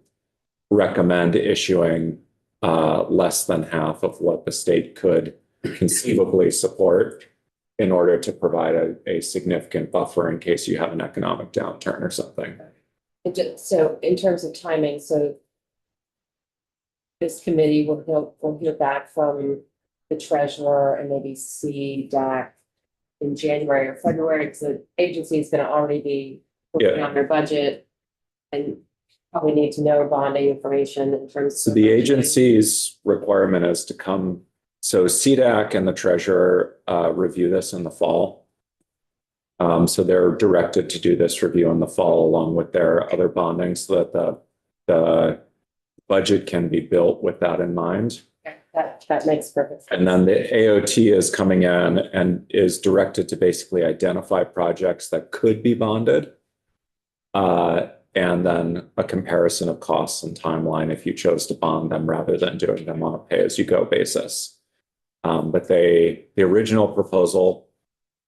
recommend issuing less than half of what the state could conceivably support in order to provide a significant buffer in case you have an economic downturn or something.
So in terms of timing, so this committee will hear back from the treasurer and maybe CDAC in January or February, because the agency is going to already be working on their budget and probably need to know bonding information in terms.
So the agency's requirement is to come. So CDAC and the treasurer review this in the fall. So they're directed to do this review in the fall along with their other bonding so that the budget can be built with that in mind.
Okay. That makes perfect sense.
And then the AOT is coming in and is directed to basically identify projects that could be bonded. And then a comparison of costs and timeline if you chose to bond them rather than doing them on a pay-as-you-go basis. But the original proposal,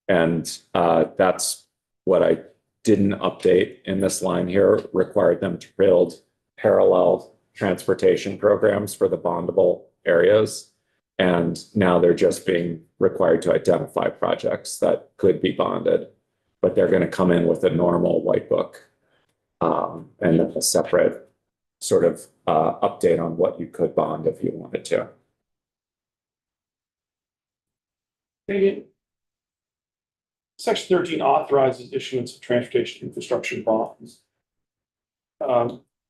and that's what I didn't update in this line here, required them to build parallel transportation programs for the bondable areas. And now they're just being required to identify projects that could be bonded, but they're going to come in with a normal white book and a separate sort of update on what you could bond if you wanted to.
Section 13 authorizes issuance of transportation infrastructure bonds.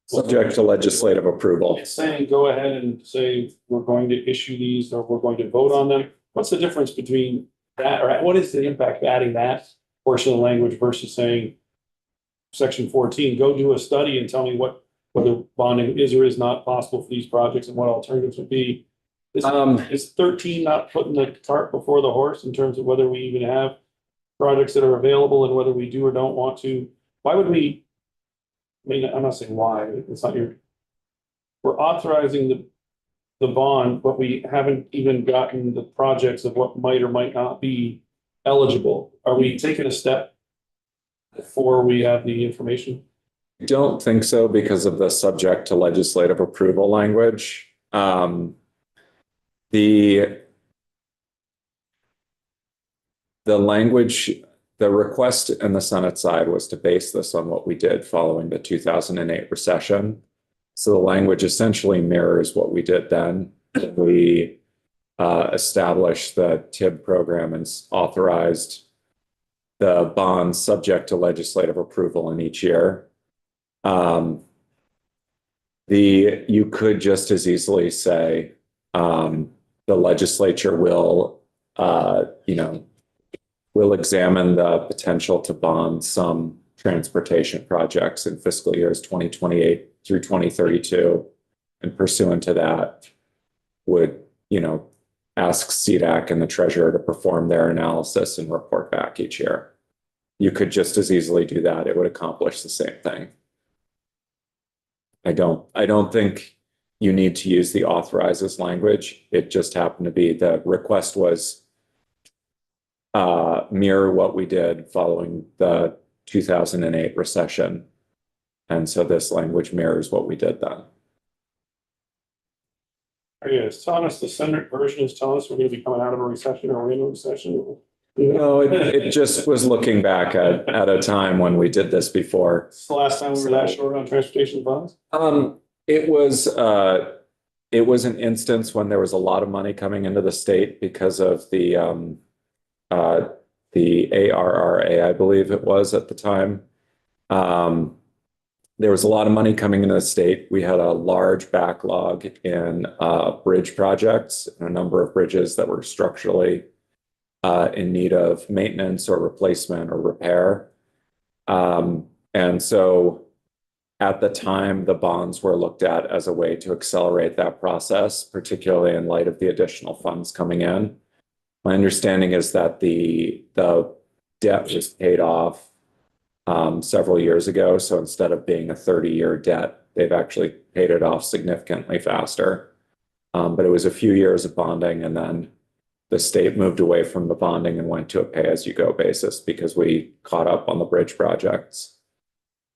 Subject to legislative approval.
It's saying go ahead and say we're going to issue these or we're going to vote on them. What's the difference between that, or what is the impact of adding that portion of the language versus saying section 14, go do a study and tell me whether bonding is or is not possible for these projects and what alternatives would be? Is 13 not putting the cart before the horse in terms of whether we even have projects that are available and whether we do or don't want to? Why would we? I mean, I'm not saying why, it's not your. We're authorizing the bond, but we haven't even gotten the projects of what might or might not be eligible. Are we taking a step before we have the information?
I don't think so because of the subject to legislative approval language. The language, the request in the Senate side was to base this on what we did following the 2008 recession. So the language essentially mirrors what we did then. We established the TIB program and authorized the bonds subject to legislative approval in each year. You could just as easily say the legislature will, will examine the potential to bond some transportation projects in fiscal years 2028 through 2032, and pursuant to that would, ask CDAC and the treasurer to perform their analysis and report back each year. You could just as easily do that. It would accomplish the same thing. I don't think you need to use the authorizes language. It just happened to be the request was mirror what we did following the 2008 recession. And so this language mirrors what we did then.
Are you telling us the Senate version is telling us we're going to be coming out of a recession or we're in a recession?
No, it just was looking back at a time when we did this before.
It's the last time we were that short on transportation bonds?
It was an instance when there was a lot of money coming into the state because of the ARRA, I believe it was at the time. There was a lot of money coming into the state. We had a large backlog in bridge projects and a number of bridges that were structurally in need of maintenance or replacement or repair. And so at the time, the bonds were looked at as a way to accelerate that process, particularly in light of the additional funds coming in. My understanding is that the debt was paid off several years ago. So instead of being a 30-year debt, they've actually paid it off significantly faster. But it was a few years of bonding, and then the state moved away from the bonding and went to a pay-as-you-go basis because we caught up on the bridge projects.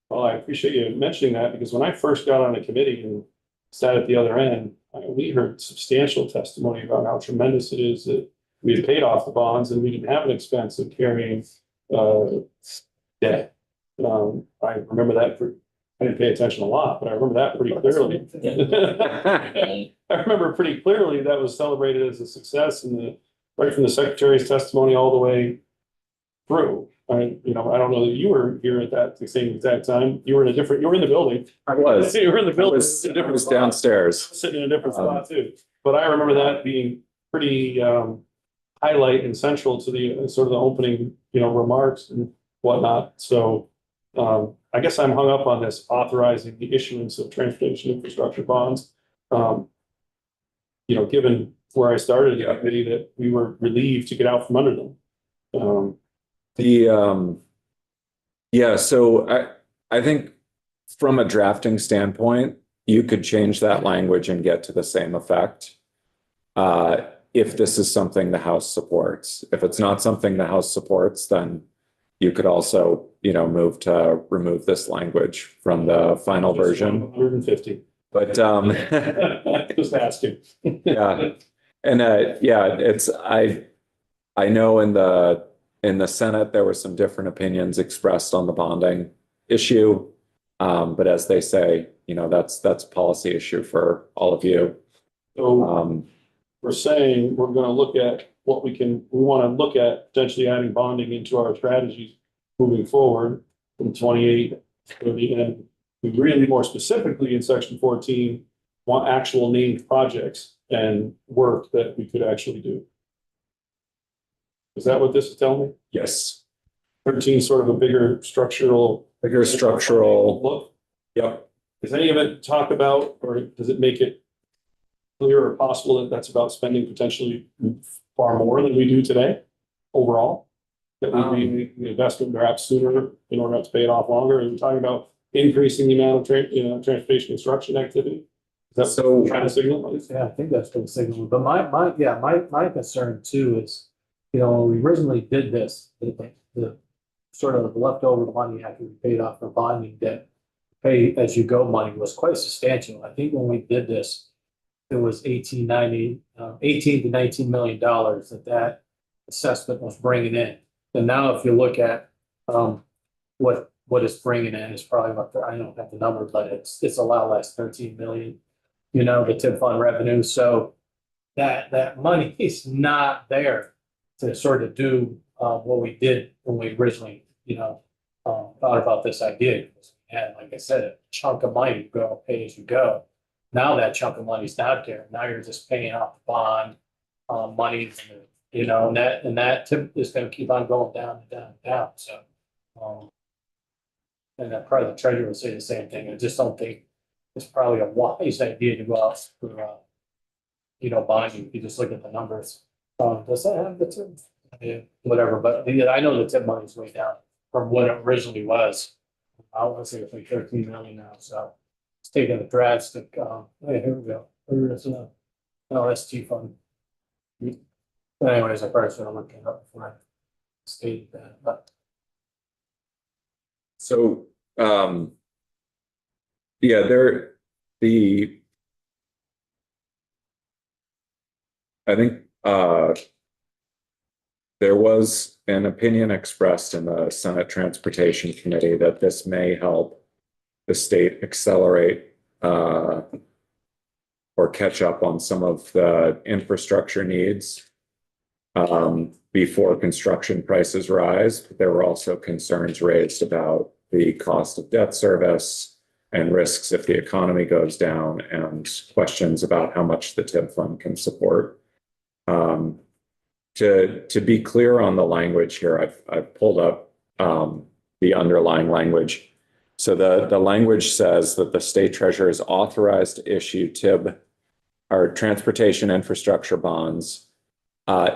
Well, I appreciate you mentioning that because when I first got on the committee and sat at the other end, we heard substantial testimony about how tremendous it is that we had paid off the bonds and we didn't have an expense of carrying debt. I remember that. I didn't pay attention a lot, but I remember that pretty clearly. I remember pretty clearly that was celebrated as a success, and right from the secretary's testimony all the way through. I don't know that you were here at the same exact time. You were in the building.
I was.
You were in the building.
I was downstairs.
Sitting in a different spot too. But I remember that being pretty highlight and central to the sort of the opening, remarks and whatnot. So I guess I'm hung up on this authorizing the issuance of transportation infrastructure bonds. given where I started the committee, that we were relieved to get out from under them.
Yeah, so I think from a drafting standpoint, you could change that language and get to the same effect. If this is something the House supports. If it's not something the House supports, then you could also, move to remove this language from the final version.
150.
But
Just asking.
yeah, and I know in the Senate there were some different opinions expressed on the bonding issue. But as they say, that's a policy issue for all of you.
So we're saying we're going to look at we want to look at potentially adding bonding into our strategies moving forward from 28 to the end. We really more specifically in section 14 want actual named projects and work that we could actually do. Is that what this is telling me?
Yes,
13 sort of a bigger structural look.
Yep.
Does any of it talk about, or does it make it clear or possible that that's about spending potentially far more than we do today overall? That would be making the investment perhaps sooner in order not to pay it off longer. And we're talking about increasing the amount of transportation construction activity. Is that
So-
trying to signal?
Yeah, I think that's been signaled, but my concern too is, when we originally did this, the sort of leftover money after we paid off the bonding debt, pay as you go money was quite substantial. I think when we did this, it was 18 to 19 million dollars that assessment was bringing in. And now if you look at, what it's bringing in is probably about, I don't have the number, but it's a lot less, 13 million, the TIP fund revenue. So that money is not there to sort of do, what we did when we originally, thought about this idea. And like I said, a chunk of money to go pay as you go. Now that chunk of money's not there. Now you're just paying off the bond, money, and that tip is gonna keep on going down and down and down, so. And that probably the treasurer will say the same thing. I just don't think it's probably a wise idea to go out for, bonding. If you just look at the numbers. Does that have the tip? Yeah, whatever, but I know the tip money's way down from what it originally was. I want to say it's like 13 million now, so it's taking a drastic, hey, here we go. There's a LST fund. But anyways, I probably should have looked it up before I stated that, but.
So, I think, there was an opinion expressed in the Senate Transportation Committee that this may help the state accelerate, or catch up on some of the infrastructure needs, before construction prices rise. But there were also concerns raised about the cost of debt service and risks if the economy goes down, and questions about how much the TIP fund can support. To be clear on the language here, I've pulled up the underlying language. So the language says that the state treasurer is authorized to issue TIB, or transportation infrastructure bonds,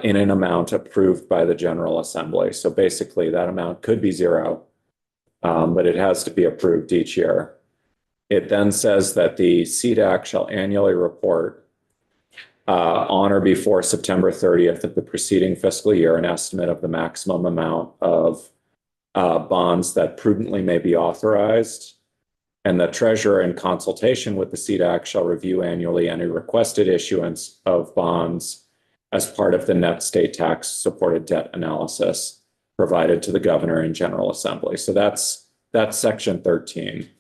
in an amount approved by the General Assembly. So basically that amount could be zero, but it has to be approved each year. It then says that the CDAC shall annually report on or before September 30th of the preceding fiscal year an estimate of the maximum amount of bonds that prudently may be authorized. And the treasurer, in consultation with the CDAC, shall review annually any requested issuance of bonds as part of the net state tax supported debt analysis provided to the governor and General Assembly. So that's section 13.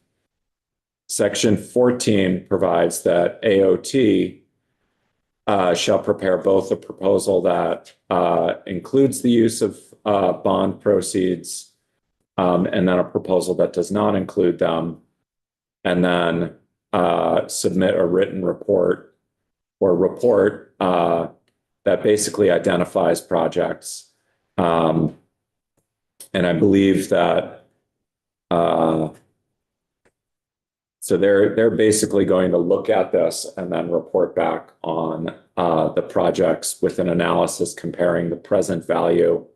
Section 14 provides that AOT shall prepare both a proposal that includes the use of bond proceeds, and then a proposal that does not include them, and then submit a written report that basically identifies projects. And I believe that So they're basically going to look at this and then report back on the projects with an analysis comparing the present value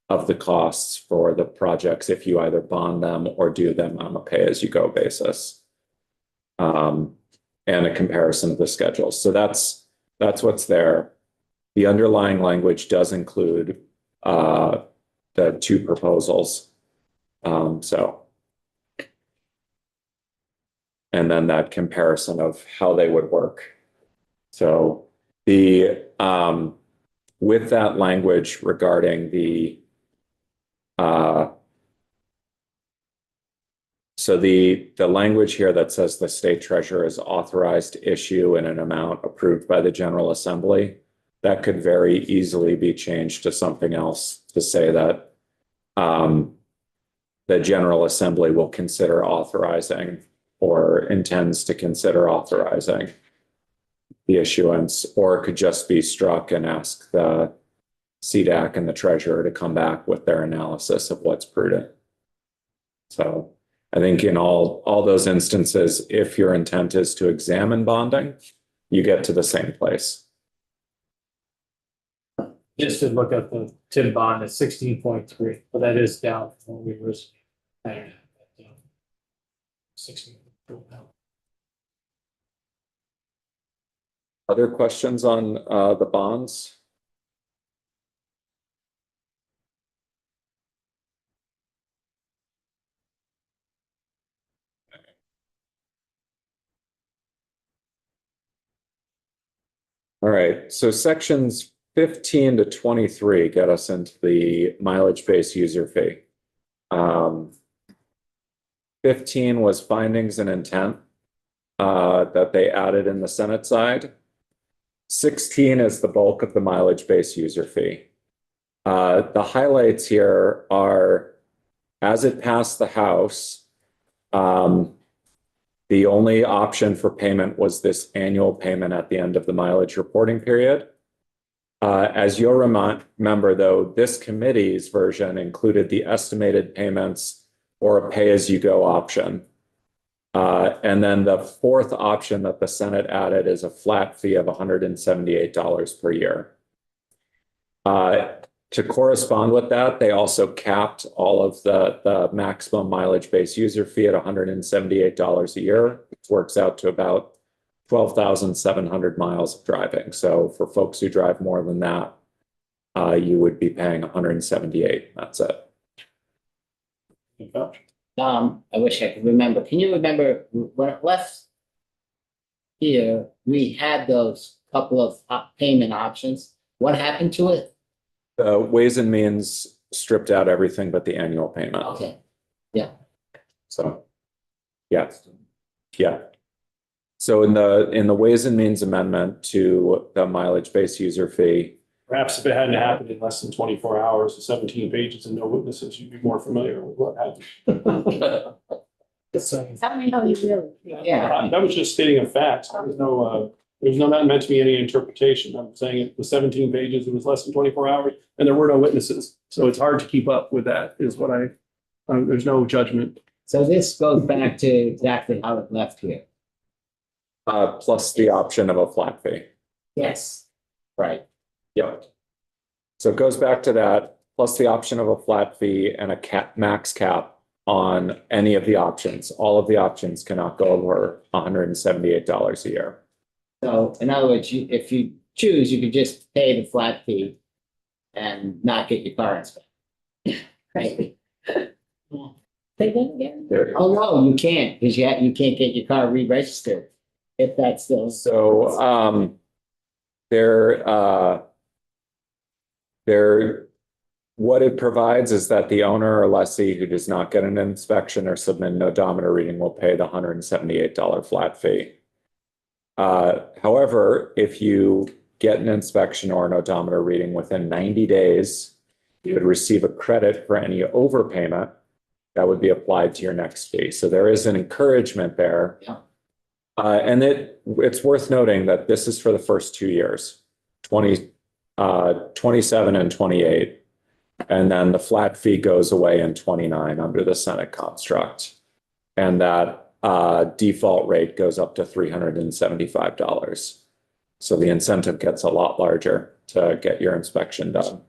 of the costs for the projects if you either bond them or do them on a pay-as-you-go basis. And a comparison of the schedules. So that's what's there. The underlying language does include the two proposals. And then that comparison of how they would work. So the with that language regarding the language here that says the state treasurer is authorized to issue in an amount approved by the General Assembly, that could very easily be changed to something else to say that the General Assembly will consider authorizing or intends to consider authorizing the issuance, or it could just be struck and ask the CDAC and the treasurer to come back with their analysis of what's prudent. So I think in all those instances, if your intent is to examine bonding, you get to the same place.
Just to look at the TID bond at 16.3, but that is down from what we were at 16.
Other questions on the bonds? All right, so sections 15 to 23 get us into the mileage-based user fee. 15 was findings and intent that they added in the Senate side. 16 is the bulk of the mileage-based user fee. The highlights here are, as it passed the House, the only option for payment was this annual payment at the end of the mileage reporting period. As you'll remember, though, this committee's version included the estimated payments or a pay-as-you-go option. And then the fourth option that the Senate added is a flat fee of $178 per year. To correspond with that, they also capped all of the maximum mileage-based user fee at $178 a year, which works out to about 12,700 miles of driving. So for folks who drive more than that, you would be paying $178. That's it.
I wish I could remember. Can you remember when it left here, we had those couple of payment options. What happened to it?
The Ways and Means stripped out everything but the annual payment.
Okay.
So, yeah. So in the Ways and Means amendment to the mileage-based user fee,
Perhaps if it hadn't happened in less than 24 hours, 17 pages and no witnesses, you'd be more familiar with what happened.
How many know you really?
Yeah.
That was just stating a fact. There's no not meant to be any interpretation. I'm saying it was 17 pages, it was less than 24 hours, and there were no witnesses. So it's hard to keep up with that, is what there's no judgment.
So this goes back to exactly how it left here.
plus the option of a flat fee.
Yes. Right.
Yep. So it goes back to that, plus the option of a flat fee and a max cap on any of the options. All of the options cannot go over $178 a year.
So in other words, if you choose, you could just pay the flat fee and not get your car inspected. Right?
Say that again?
There-
Oh, no, you can't, because you can't get your car re-registered if that's still.
So what it provides is that the owner or lessee who does not get an inspection or submit an odometer reading will pay the $178 flat fee. However, if you get an inspection or an odometer reading within 90 days, you would receive a credit for any overpayment that would be applied to your next fee. So there is an encouragement there.
Yeah.
And it's worth noting that this is for the first 2 years, 27 and 28. And then the flat fee goes away in 29 under the Senate construct. And that default rate goes up to $375. So the incentive gets a lot larger to get your inspection done.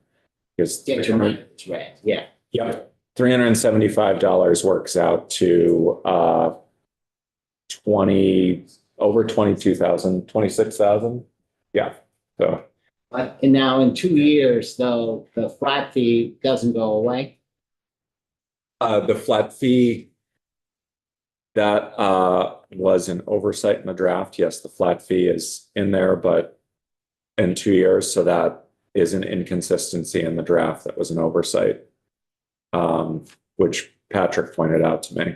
Because
Get your mileage right, yeah.
Yep, $375 works out to over 22,000, 26,000. Yeah, so
But and now in 2 years, though, the flat fee doesn't go away.
the flat fee that was an oversight in the draft. Yes, the flat fee is in there, but in 2 years, so that is an inconsistency in the draft. That was an oversight, which Patrick pointed out to me.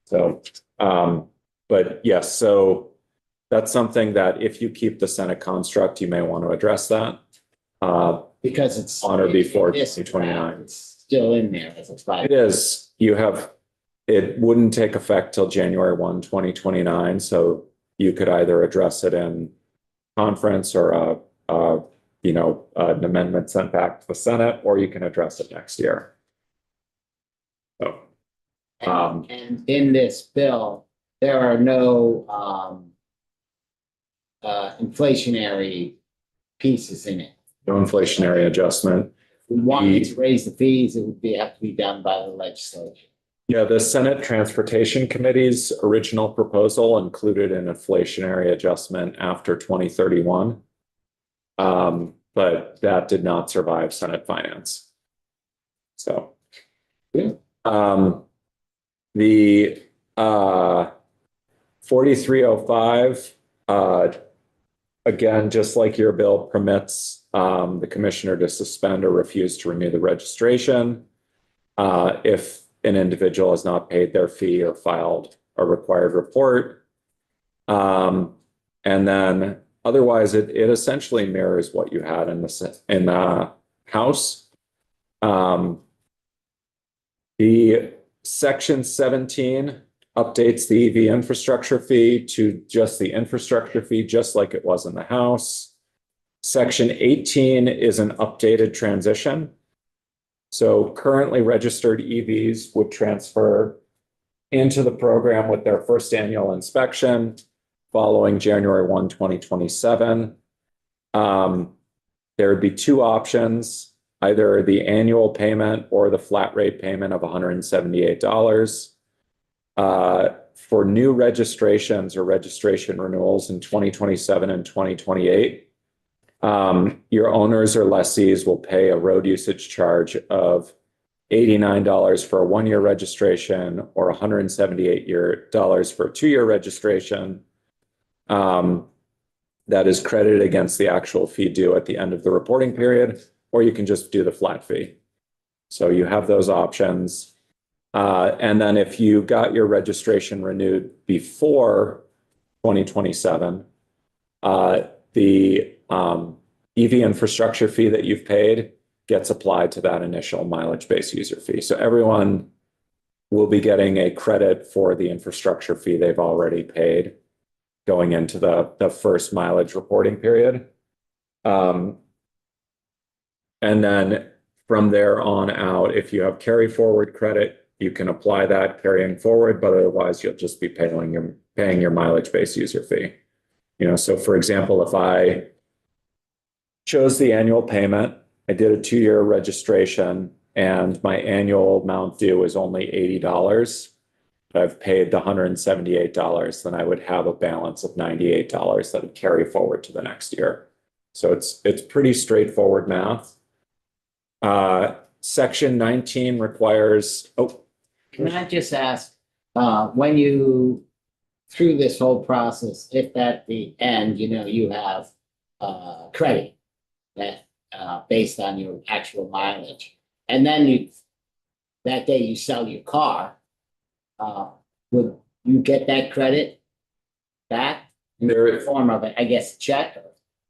So, but yes, so that's something that if you keep the Senate construct, you may want to address that.
Because it's.
On or before
this
2029.
It's still in there as a flat.
It is, it wouldn't take effect till January 1, 2029. So you could either address it in conference or an amendment sent back to the Senate, or you can address it next year. So,
And in this bill, there are no inflationary pieces in it.
no inflationary adjustment.
If we wanted to raise the fees, it would have to be done by the legislature.
Yeah, the Senate Transportation Committee's original proposal included an inflationary adjustment after 2031. But that did not survive Senate Finance. So. The 4305, again, just like your bill permits the commissioner to suspend or refuse to renew the registration if an individual has not paid their fee or filed a required report. And then otherwise, it essentially mirrors what you had in the House. The Section 17 updates the EV infrastructure fee to just the infrastructure fee, just like it was in the House. Section 18 is an updated transition. So currently registered EVs would transfer into the program with their first annual inspection following January 1, 2027. There would be two options, either the annual payment or the flat rate payment of $178. For new registrations or registration renewals in 2027 and 2028, your owners or lessees will pay a road usage charge of $89 for a 1-year registration or $178 for a 2-year registration. That is credited against the actual fee due at the end of the reporting period, or you can just do the flat fee. So you have those options. And then if you got your registration renewed before 2027, the EV infrastructure fee that you've paid gets applied to that initial mileage-based user fee. So everyone will be getting a credit for the infrastructure fee they've already paid going into the first mileage reporting period. And then from there on out, if you have carry forward credit, you can apply that carrying forward, but otherwise you'll just be paying your mileage-based user fee. So for example, if I chose the annual payment, I did a 2-year registration, and my annual amount due is only $80. I've paid the $178, then I would have a balance of $98 that would carry forward to the next year. So it's pretty straightforward math. Section 19 requires,
Can I just ask, when you, through this whole process, if at the end, you have credit that based on your actual mileage, and then that day you sell your car, would you get that credit back in the form of, I guess, a check?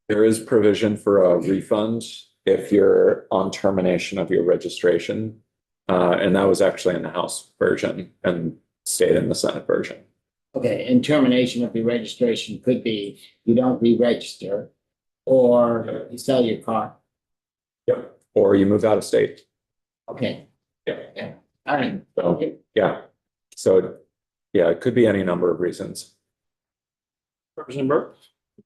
There is provision for a refund if you're on termination of your registration. And that was actually in the House version and stayed in the Senate version.
Okay, and termination of your registration could be you don't re-register or you sell your car.
Yep. Or you move out of state.
Okay.
Yeah.
All right.
So, yeah. So Yeah, it could be any number of reasons.
Representative Burke?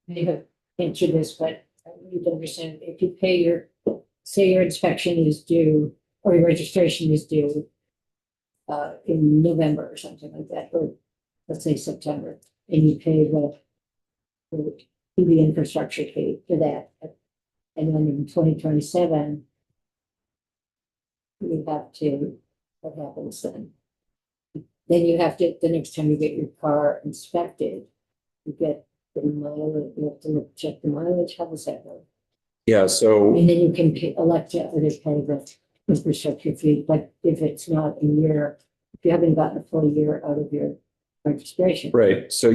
You have answered this, but I need to understand, if you pay your, say your inspection is due, or your registration is due in November or something like that, or let's say September, and you pay the infrastructure fee for that. And then in 2027, you have to, what happens then? Then you have to, the next time you get your car inspected, you get the mileage, you have to check the mileage, how does that go?
Yeah, so
And then you can elect to either pay the infrastructure fee, but if it's not a year, if you haven't gotten a full year out of your registration.
right. So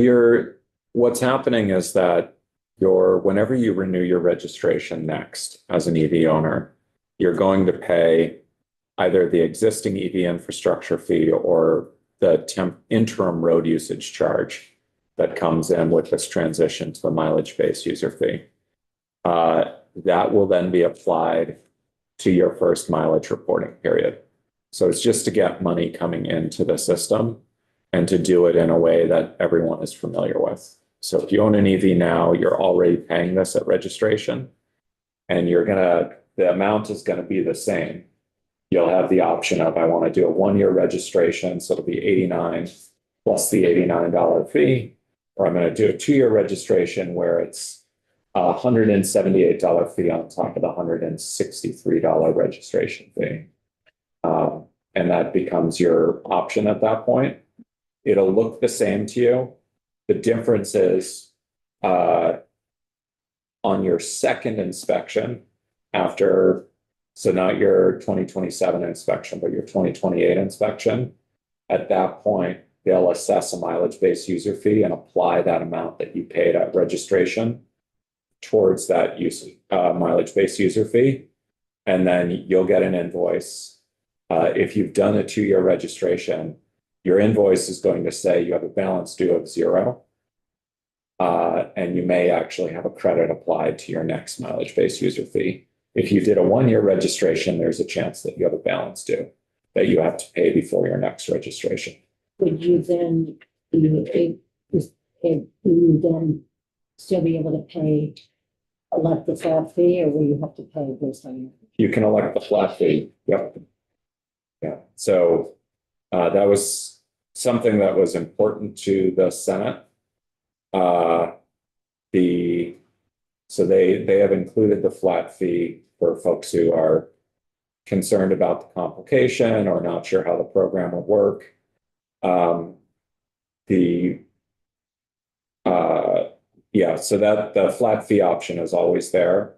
what's happening is that whenever you renew your registration next as an EV owner, you're going to pay either the existing EV infrastructure fee or the interim road usage charge that comes in with this transition to the mileage-based user fee. That will then be applied to your first mileage reporting period. So it's just to get money coming into the system and to do it in a way that everyone is familiar with. So if you own an EV now, you're already paying this at registration, and the amount is going to be the same. You'll have the option of, I want to do a 1-year registration, so it'll be $89 plus the $89 fee, or I'm going to do a 2-year registration where it's a $178 fee on top of the $163 registration fee. And that becomes your option at that point. It'll look the same to you. The difference is on your second inspection so not your 2027 inspection, but your 2028 inspection, at that point, they'll assess a mileage-based user fee and apply that amount that you paid at registration towards that mileage-based user fee. And then you'll get an invoice. If you've done a 2-year registration, your invoice is going to say you have a balance due of 0. And you may actually have a credit applied to your next mileage-based user fee. If you did a 1-year registration, there's a chance that you have a balance due that you have to pay before your next registration.
Would you then still be able to elect the flat fee, or will you have to pay based on your?
You can elect the flat fee. Yep. Yeah. So that was something that was important to the Senate. So they have included the flat fee for folks who are concerned about the complication or not sure how the program will work. So that the flat fee option is always there.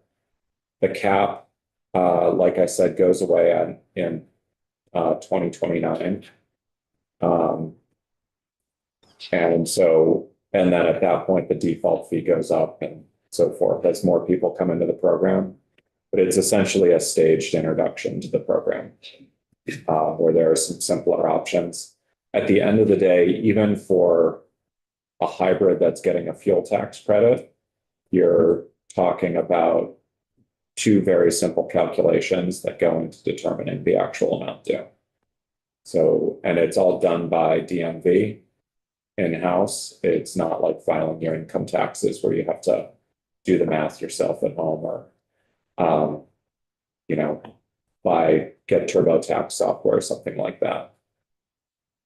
The cap, like I said, goes away in 2029. And then at that point, the default fee goes up and so forth as more people come into the program. But it's essentially a staged introduction to the program where there are some simpler options. At the end of the day, even for a hybrid that's getting a fuel tax credit, you're talking about 2 very simple calculations that go into determining the actual amount due. So, and it's all done by DMV in-house. It's not like filing your income taxes where you have to do the math yourself at home or, get TurboTax software or something like that.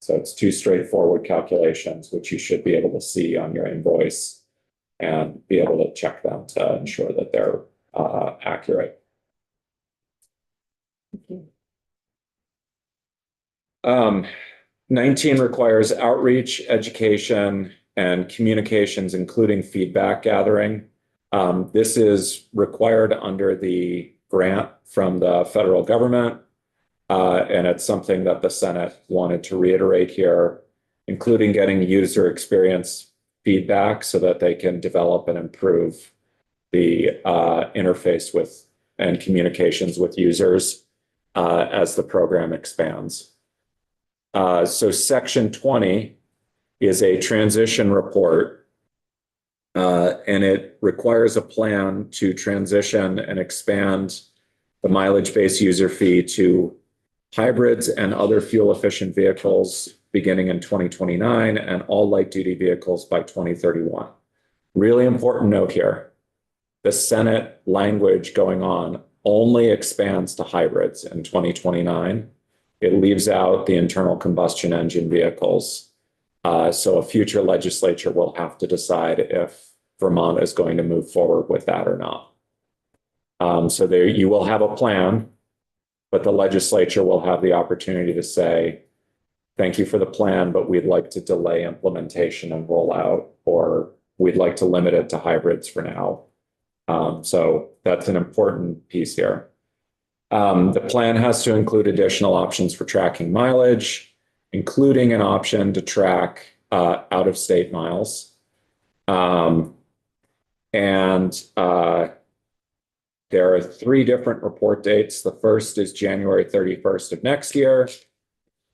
So it's 2 straightforward calculations, which you should be able to see on your invoice and be able to check them to ensure that they're accurate. 19 requires outreach, education, and communications, including feedback gathering. This is required under the grant from the federal government. And it's something that the Senate wanted to reiterate here, including getting user experience feedback so that they can develop and improve the interface with and communications with users as the program expands. So Section 20 is a transition report, and it requires a plan to transition and expand the mileage-based user fee to hybrids and other fuel-efficient vehicles beginning in 2029 and all light-duty vehicles by 2031. Really important note here. The Senate language going on only expands to hybrids in 2029. It leaves out the internal combustion engine vehicles. So a future legislature will have to decide if Vermont is going to move forward with that or not. So there you will have a plan, but the legislature will have the opportunity to say, thank you for the plan, but we'd like to delay implementation and rollout, or we'd like to limit it to hybrids for now. So that's an important piece here. The plan has to include additional options for tracking mileage, including an option to track out-of-state miles. There are 3 different report dates. The first is January 31st of next year.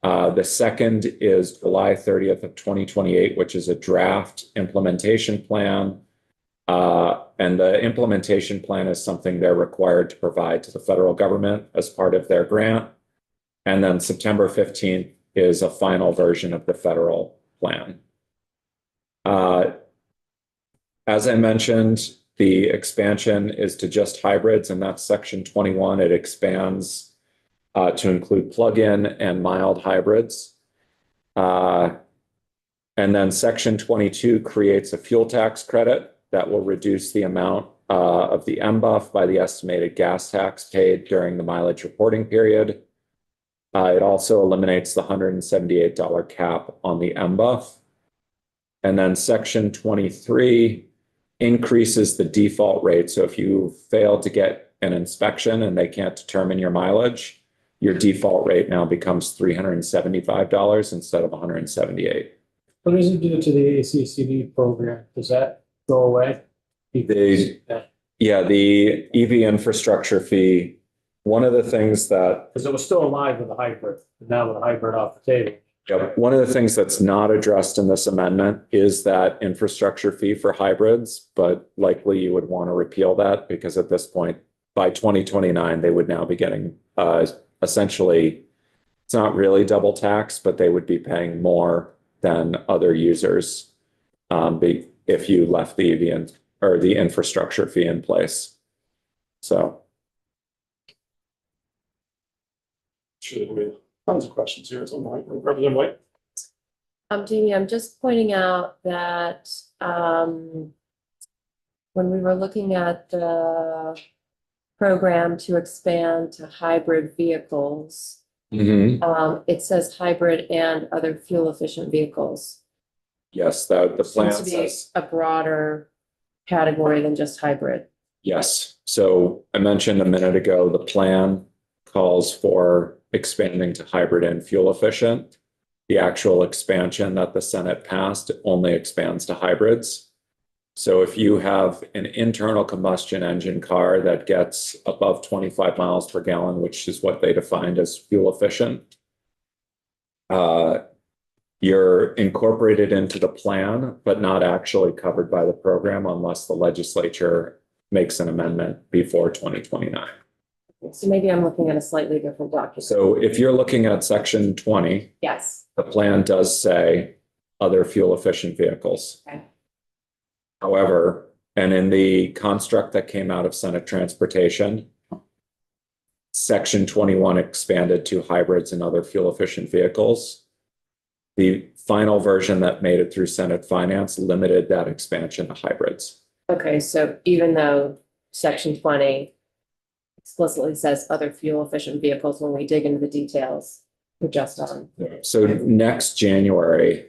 The second is July 30th of 2028, which is a draft implementation plan. And the implementation plan is something they're required to provide to the federal government as part of their grant. And then September 15th is a final version of the federal plan. As I mentioned, the expansion is to just hybrids, and that's section 21. It expands to include plug-in and mild hybrids. And then section 22 creates a fuel tax credit that will reduce the amount of the MBUF by the estimated gas tax paid during the mileage reporting period. It also eliminates the $178 cap on the MBUF. And then section 23 increases the default rate. So if you fail to get an inspection and they can't determine your mileage, your default rate now becomes $375 instead of $178.
What does it do to the ACCD program? Does that go away?
Yeah, the EV infrastructure fee, one of the things that
Because it was still alive with the hybrid, and now with the hybrid off the table.
one of the things that's not addressed in this amendment is that infrastructure fee for hybrids, but likely you would want to repeal that because at this point, by 2029, they would now be getting essentially, it's not really double tax, but they would be paying more than other users if you left the EV or the infrastructure fee in place. So.
Sure, we have tons of questions here. So Representative White.
Jamie, I'm just pointing out that when we were looking at the program to expand to hybrid vehicles, it says hybrid and other fuel efficient vehicles.
Yes, the plan
Seems to be
says,
a broader category than just hybrid.
yes. So I mentioned a minute ago, the plan calls for expanding to hybrid and fuel efficient. The actual expansion that the Senate passed only expands to hybrids. So if you have an internal combustion engine car that gets above 25 miles per gallon, which is what they defined as fuel efficient, you're incorporated into the plan, but not actually covered by the program unless the legislature makes an amendment before 2029.
So maybe I'm looking at a slightly different document.
So if you're looking at section 20,
Yes.
the plan does say other fuel efficient vehicles.
Okay.
However, and in the construct that came out of Senate Transportation, section 21 expanded to hybrids and other fuel efficient vehicles. The final version that made it through Senate Finance limited that expansion to hybrids.
Okay, so even though section 20 explicitly says other fuel efficient vehicles, when we dig into the details, we're just on.
So next January,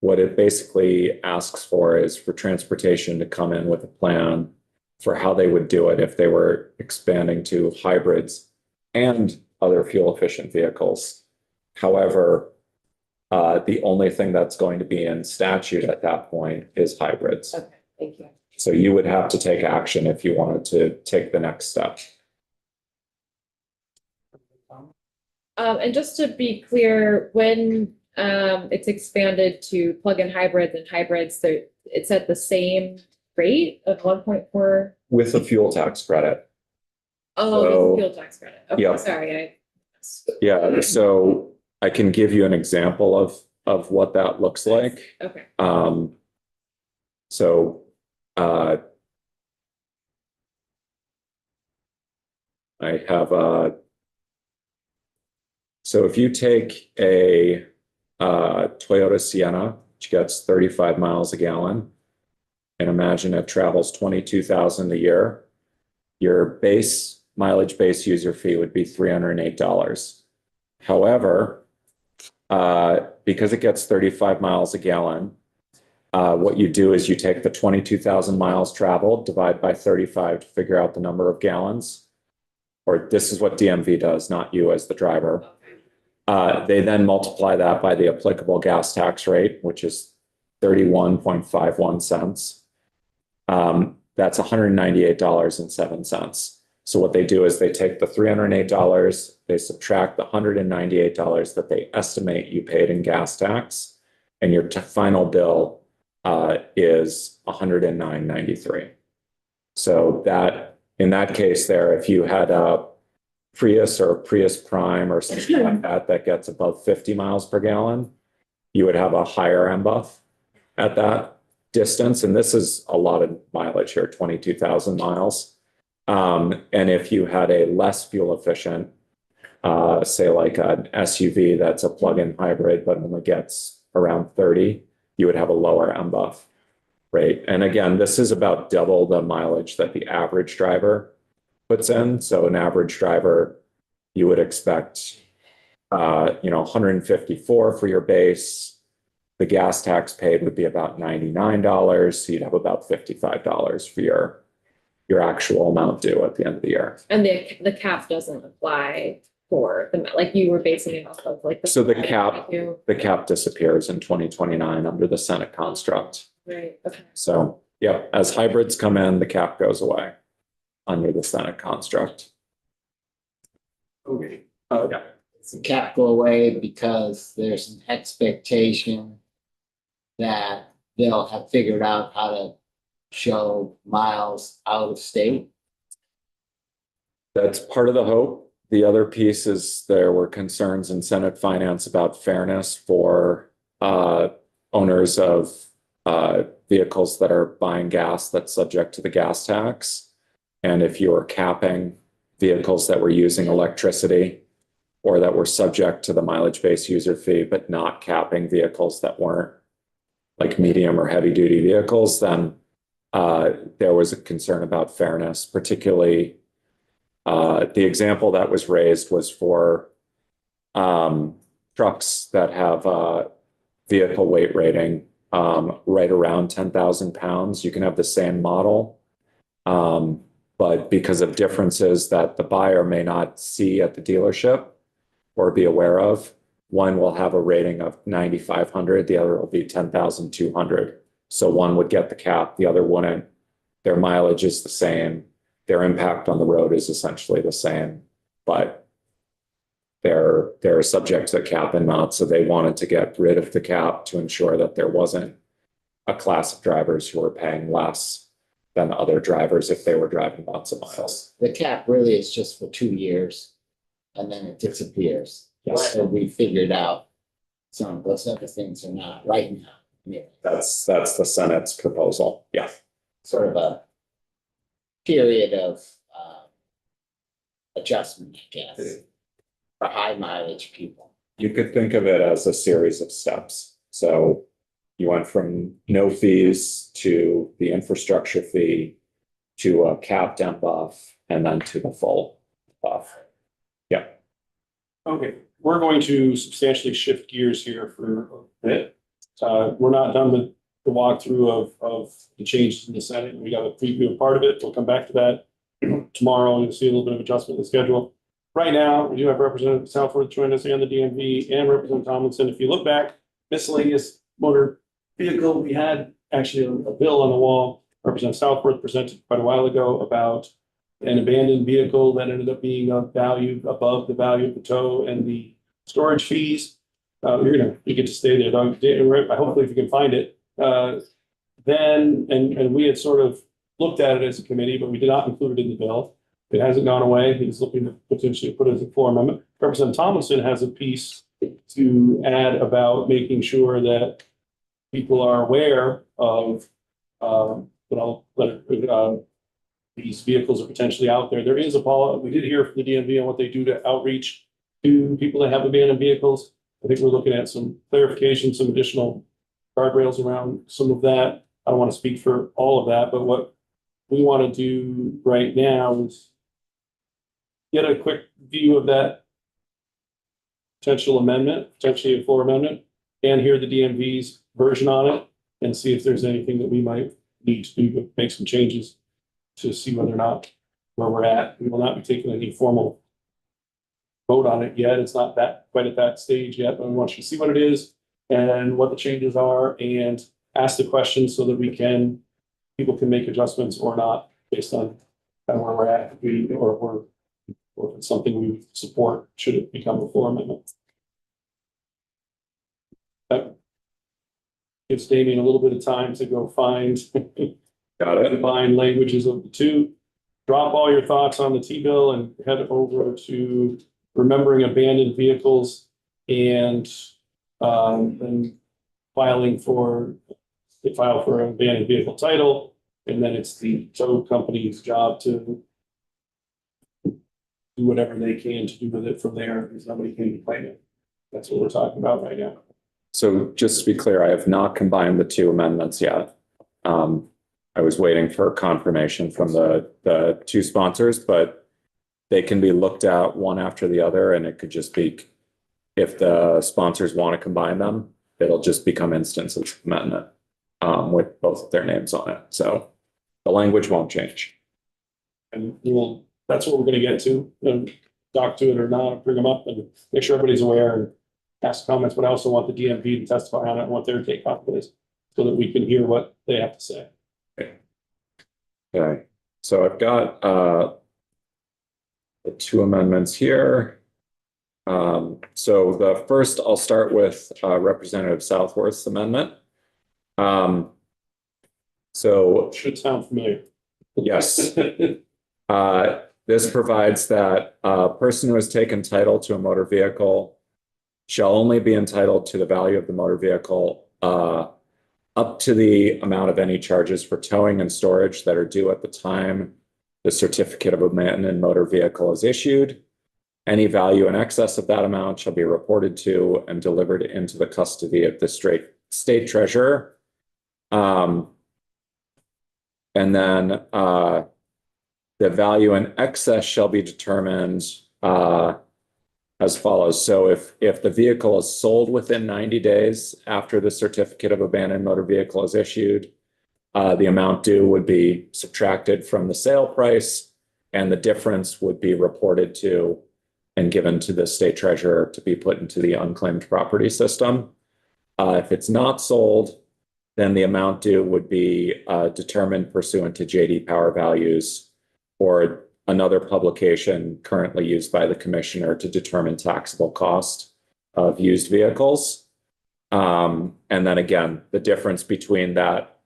what it basically asks for is for transportation to come in with a plan for how they would do it if they were expanding to hybrids and other fuel efficient vehicles. However, the only thing that's going to be in statute at that point is hybrids.
Okay, thank you.
So you would have to take action if you wanted to take the next step.
And just to be clear, when it's expanded to plug-in hybrids and hybrids, so it's at the same rate of 1.4?
With a fuel tax credit.
Oh,
So-
it's a fuel tax credit. Okay,
Yeah.
sorry,
Yeah, so I can give you an example of what that looks like.
Okay.
So, I have so if you take a Toyota Sienna, which gets 35 miles a gallon, and imagine it travels 22,000 a year, your base mileage base user fee would be $308. However, because it gets 35 miles a gallon, what you do is you take the 22,000 miles traveled, divide by 35 to figure out the number of gallons. Or this is what DMV does, not you as the driver. They then multiply that by the applicable gas tax rate, which is 31.51 cents. That's $198.07. So what they do is they take the $308, they subtract the $198 that they estimate you paid in gas tax, and your final bill is $109.93. So that, in that case there, if you had a Prius or a Prius Prime or something like that that gets above 50 miles per gallon, you would have a higher MBUF at that distance. And this is a lot of mileage here, 22,000 miles. And if you had a less fuel efficient, say like an SUV that's a plug-in hybrid but only gets around 30, you would have a lower MBUF rate. And again, this is about double the mileage that the average driver puts in. So an average driver, you would expect, 154 for your base. The gas tax paid would be about $99. So you'd have about $55 for your actual amount due at the end of the year.
And the cap doesn't apply for the, like you were basing it off of like.
So the cap disappears in 2029 under the Senate construct.
Right, okay.
So, yeah, as hybrids come in, the cap goes away under the Senate construct.
Okay.
Yeah.
Does the cap go away because there's an expectation that they'll have figured out how to show miles out of state?
That's part of the hope. The other piece is there were concerns in Senate Finance about fairness for owners of vehicles that are buying gas that's subject to the gas tax. And if you were capping vehicles that were using electricity or that were subject to the mileage-based user fee, but not capping vehicles that weren't like medium or heavy-duty vehicles, then there was a concern about fairness, particularly the example that was raised was for trucks that have a vehicle weight rating right around 10,000 pounds. You can have the same model, but because of differences that the buyer may not see at the dealership or be aware of, one will have a rating of 9,500, the other will be 10,200. So one would get the cap, the other wouldn't. Their mileage is the same. Their impact on the road is essentially the same, but they're subject to cap and not. So they wanted to get rid of the cap to ensure that there wasn't a class of drivers who were paying less than other drivers if they were driving lots of miles.
The cap really is just for 2 years and then it disappears.
Yes.
So we figured out some of those other things are not right now. Yeah,
That's the Senate's proposal. Yeah.
sort of a period of adjustment, I guess, for high mileage people.
You could think of it as a series of steps. So you went from no fees to the infrastructure fee to a capped MBUF and then to the full buff. Yeah.
Okay, we're going to substantially shift gears here for a bit. We're not done with the walkthrough of the changes in the Senate. We got a preview of part of it. We'll come back to that tomorrow. You'll see a little bit of adjustment in the schedule. Right now, we do have Representative Southworth join us and the DMV and Representative Tomlinson. If you look back, miscellaneous motor vehicle, we had actually a bill on the wall. Representative Southworth presented quite a while ago about an abandoned vehicle that ended up being of value above the value of the tow and the storage fees. You get to stay there. Hopefully, if you can find it. Then we had sort of looked at it as a committee, but we did not include it in the bill. It hasn't gone away. He's looking to potentially put it as a floor amendment. Representative Tomlinson has a piece to add about making sure that people are aware of, these vehicles are potentially out there. There is we did hear from the DMV on what they do to outreach to people that have abandoned vehicles. I think we're looking at some clarification, some additional guardrails around some of that. I don't want to speak for all of that, but what we want to do right now is get a quick view of that potential amendment, potentially a floor amendment, and hear the DMV's version on it and see if there's anything that we might need to do to make some changes to see whether or not where we're at. We will not be taking any formal vote on it yet. It's not that quite at that stage yet, but we want you to see what it is and what the changes are and ask the questions so that people can make adjustments or not based on kind of where we're at, or if it's something we would support, should it become a floor amendment. That gives Damien a little bit of time to go find combine languages of the two. Drop all your thoughts on the T-bill and head over to remembering abandoned vehicles and file for an abandoned vehicle title. And then it's the tow company's job to do whatever they can to do with it from there, because nobody can complain it. That's what we're talking about right now.
So just to be clear, I have not combined the two amendments yet. I was waiting for confirmation from the two sponsors, but they can be looked at one after the other, and it could just be, if the sponsors want to combine them, it'll just become instances of amendment with both of their names on it. So the language won't change.
And that's what we're going to get to, and talk to it or not, bring them up and make sure everybody's aware and ask comments, but I also want the DMV to testify on it and what their take on it is so that we can hear what they have to say.
Okay, so I've got the two amendments here. So the first, I'll start with Representative Southworth's amendment. So
Should sound familiar.
yes. This provides that a person who has taken title to a motor vehicle shall only be entitled to the value of the motor vehicle up to the amount of any charges for towing and storage that are due at the time the certificate of abandoned motor vehicle is issued. Any value in excess of that amount shall be reported to and delivered into the custody of the state treasurer. And then the value in excess shall be determined as follows. So if the vehicle is sold within 90 days after the certificate of abandoned motor vehicle is issued, the amount due would be subtracted from the sale price, and the difference would be reported to and given to the state treasurer to be put into the unclaimed property system. If it's not sold, then the amount due would be determined pursuant to J.D. Power values or another publication currently used by the commissioner to determine taxable cost of used vehicles. And then again, the difference between that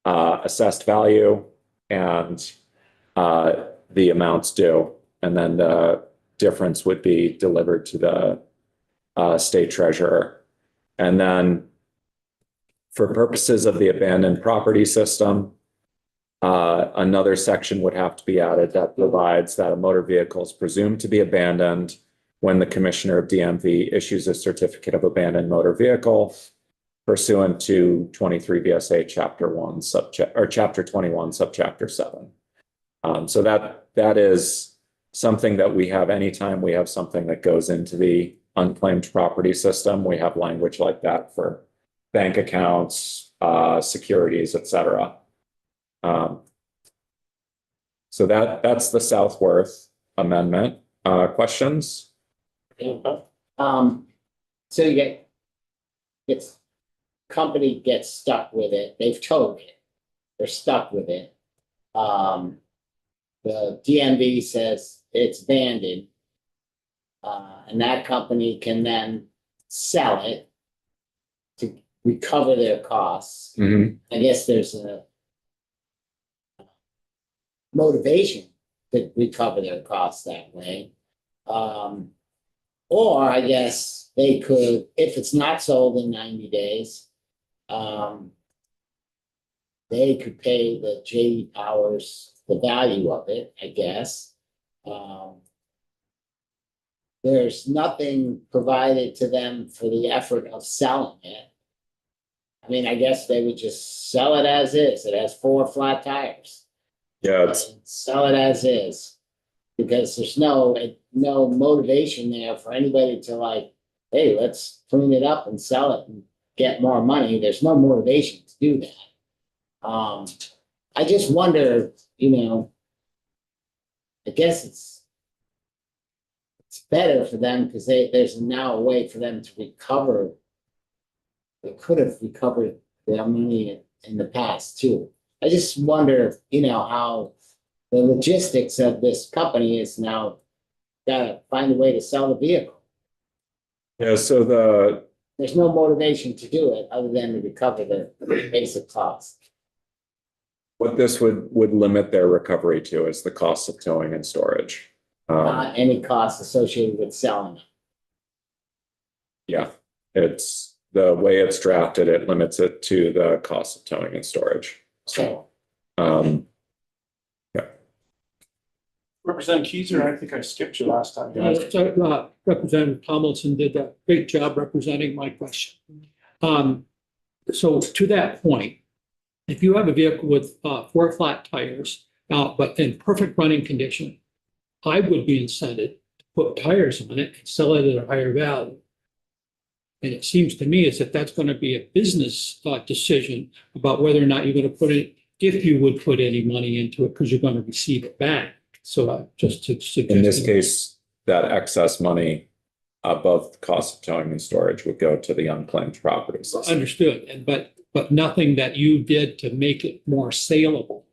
assessed value and the amounts due, and then the difference would be delivered to the state treasurer. And then for purposes of the abandoned property system, another section would have to be added that provides that a motor vehicle is presumed to be abandoned when the commissioner of DMV issues a certificate of abandoned motor vehicle pursuant to 23 VSA Chapter 1 Chapter 21 Subchapter 7. So that is something that we have anytime we have something that goes into the unclaimed property system. We have language like that for bank accounts, securities, etc. So that's the Southworth amendment. Questions?
So company gets stuck with it, they've towed it, they're stuck with it. The DMV says it's abandoned. And that company can then sell it to recover their costs.
Mm-hmm.
I guess there's a motivation to recover their costs that way. Or I guess they could, if it's not sold in 90 days, they could pay the JD Powers the value of it, I guess. There's nothing provided to them for the effort of selling it. I mean, I guess they would just sell it as is. It has 4 flat tires.
Yeah, it's,
Sell it as is. Because there's no motivation there for anybody to like, hey, let's clean it up and sell it and get more money. There's no motivation to do that. I just wonder, I guess it's better for them because there's now a way for them to recover. They could have recovered their money in the past too. I just wonder, how the logistics of this company is now gotta find a way to sell the vehicle.
yeah, so
There's no motivation to do it other than to recover the basic cost.
what this would limit their recovery to is the cost of towing and storage.
Not any cost associated with selling it.
Yeah, it's the way it's drafted, it limits it to the cost of towing and storage. So,
Representative Keiser, I think I skipped you last time.
Representative Tomlinson did a great job representing my question. So to that point, if you have a vehicle with 4 flat tires, but in perfect running condition, I would be incented to put tires on it and sell it at a higher value. And it seems to me as if that's going to be a business decision about whether or not you're going to put it, if you would put any money into it, because you're going to receive it back. So just to suggest.
in this case, that excess money above the cost of towing and storage would go to the unclaimed properties.
Understood, but nothing that you did to make it more saleable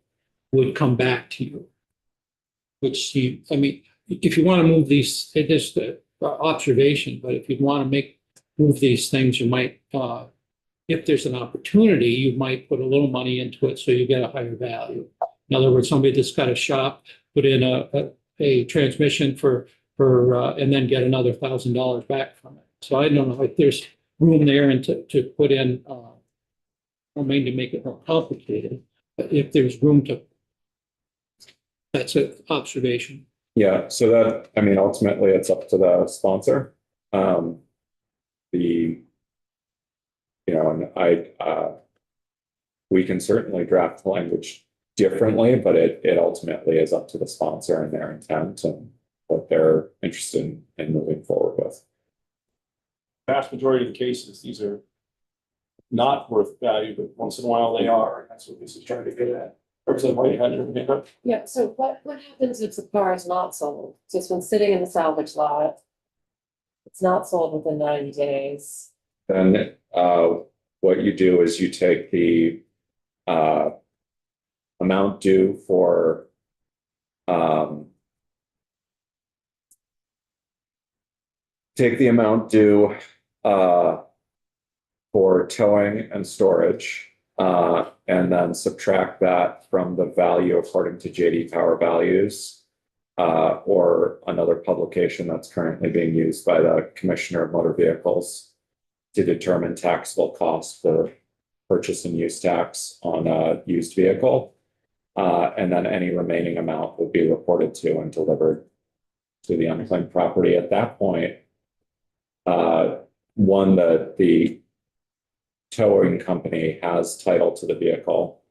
would come back to you. Which if you want to move these, it is the observation, but if you want to move these things, you might, if there's an opportunity, you might put a little money into it so you get a higher value. In other words, somebody that's got a shop, put in a transmission and then get another $1,000 back from it. So I don't know if there's room there and to put in, I mean, to make it more complicated, but if there's room to, that's an observation.
Yeah, so that, ultimately it's up to the sponsor. We can certainly draft the language differently, but it ultimately is up to the sponsor and their intent and what they're interested in moving forward with.
Vast majority of the cases, these are not worth value, but once in a while they are. And that's what this is trying to get at. Representative White had your hand up.
Yeah, so what happens if the car is not sold? So it's been sitting in the salvage lot. It's not sold within 90 days.
Then what you do is you take the amount due for for towing and storage, and then subtract that from the value according to JD Power Values, or another publication that's currently being used by the Commissioner of Motor Vehicles to determine taxable cost for purchase and use tax on a used vehicle. And then any remaining amount will be reported to and delivered to the unclaimed property. At that point, the towing company has title to the vehicle.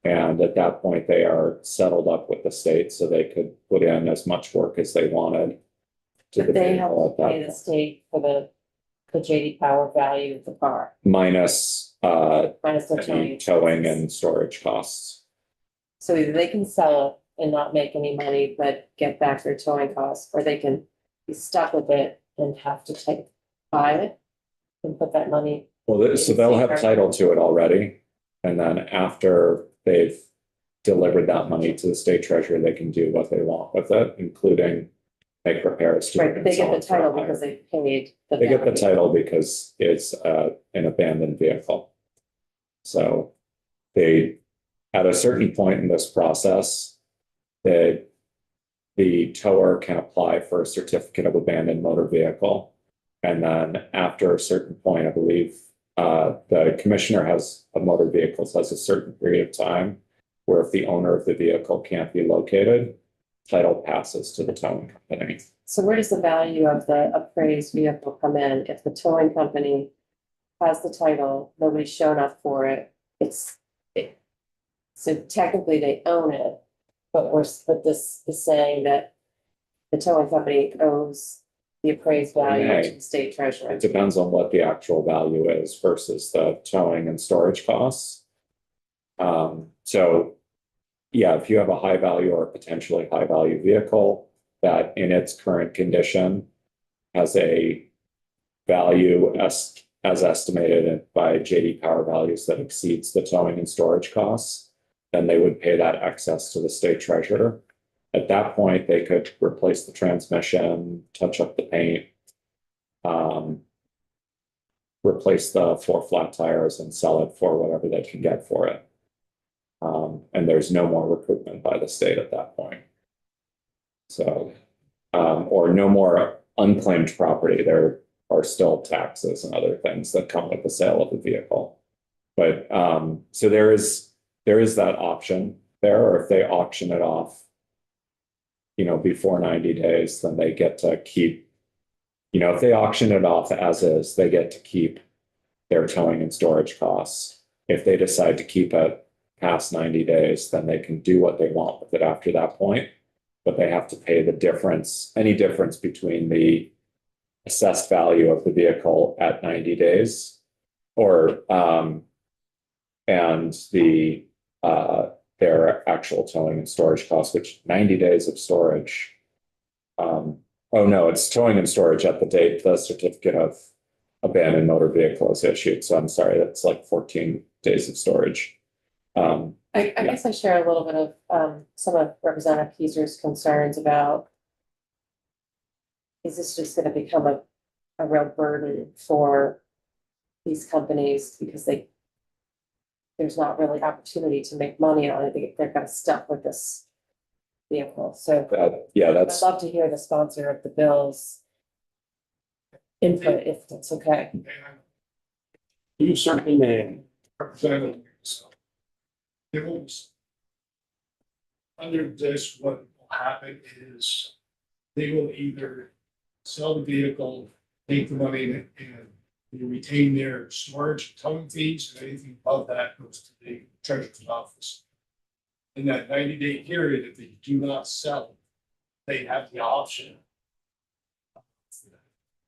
And at that point, they are settled up with the state, so they could put in as much work as they wanted to the
But they have
vehicle
to
at
pay
that
the
point.
state for the JD Power value of the car,
Minus
minus the
any
towing.
towing and storage costs.
So either they can sell it and not make any money, but get back their towing costs, or they can be stuck with it and have to buy it and put that money.
Well, so they'll have title to it already. And then after they've delivered that money to the state treasurer, they can do what they want with it, including make repairs to it.
Right,
and
they get
sell
the
it for a
title
higher-
because they paid.
They get the
value.
title because it's an abandoned vehicle. So they, at a certain point in this process, they the tower can apply for a certificate of abandoned motor vehicle. And then after a certain point, I believe, the commissioner has, of motor vehicles has a certain period of time where if the owner of the vehicle can't be located, title passes to the towing company.
So where does the value of the appraised vehicle come in? If the towing company has the title, nobody's shown up for it, so technically they own it, but this is saying that the towing company owes the appraised value to the state treasurer.
It depends on what the actual value is versus the towing and storage costs. So yeah, if you have a high value or potentially high value vehicle that in its current condition has a value as estimated by JD Power Values that exceeds the towing and storage costs, then they would pay that excess to the state treasurer. At that point, they could replace the transmission, touch up the paint, replace the 4 flat tires and sell it for whatever they can get for it. And there's no more recoupment by the state at that point. So, or no more unclaimed property. There are still taxes and other things that come with the sale of the vehicle. But so there is that option there, or if they auction it off, before 90 days, then they get to keep, if they auction it off as is, they get to keep their towing and storage costs. If they decide to keep it past 90 days, then they can do what they want with it after that point. But they have to pay the difference, any difference between the assessed value of the vehicle at 90 days or and the their actual towing and storage costs, which 90 days of storage. Oh no, it's towing and storage at the date the certificate of abandoned motor vehicle is issued. So I'm sorry, that's like 14 days of storage.
I guess I share a little bit of some of Representative Keiser's concerns about, is this just gonna become a real burden for these companies because there's not really opportunity to make money on it. They're kind of stuck with this vehicle. So
Yeah,
I'd love to hear the sponsor of the bill's input, if that's okay.
You certainly may.
Representative, so. It will. Under this, what will happen is they will either sell the vehicle, take the money and you retain their storage and towing fees, and anything above that goes to the treasurer's office. In that 90-day period, if they do not sell, they have the option of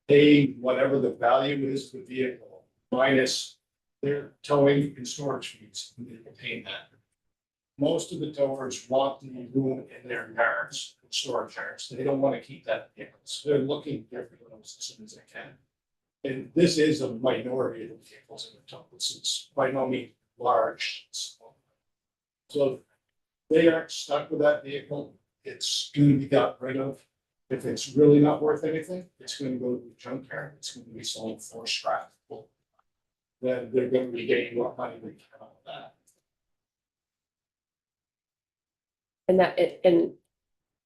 paying whatever the value is of the vehicle minus their towing and storage fees, and they retain that. Most of the towers want the room in their yards, storage yards. They don't want to keep that vehicle, so they're looking for those as soon as they can. And this is a minority of the vehicles in the town. This is by no means large. So they aren't stuck with that vehicle. It's going to be got rid of. If it's really not worth anything, it's going to go to the junkyard. It's going to be sold for scrap. Then they're going to be getting more money than that.
And and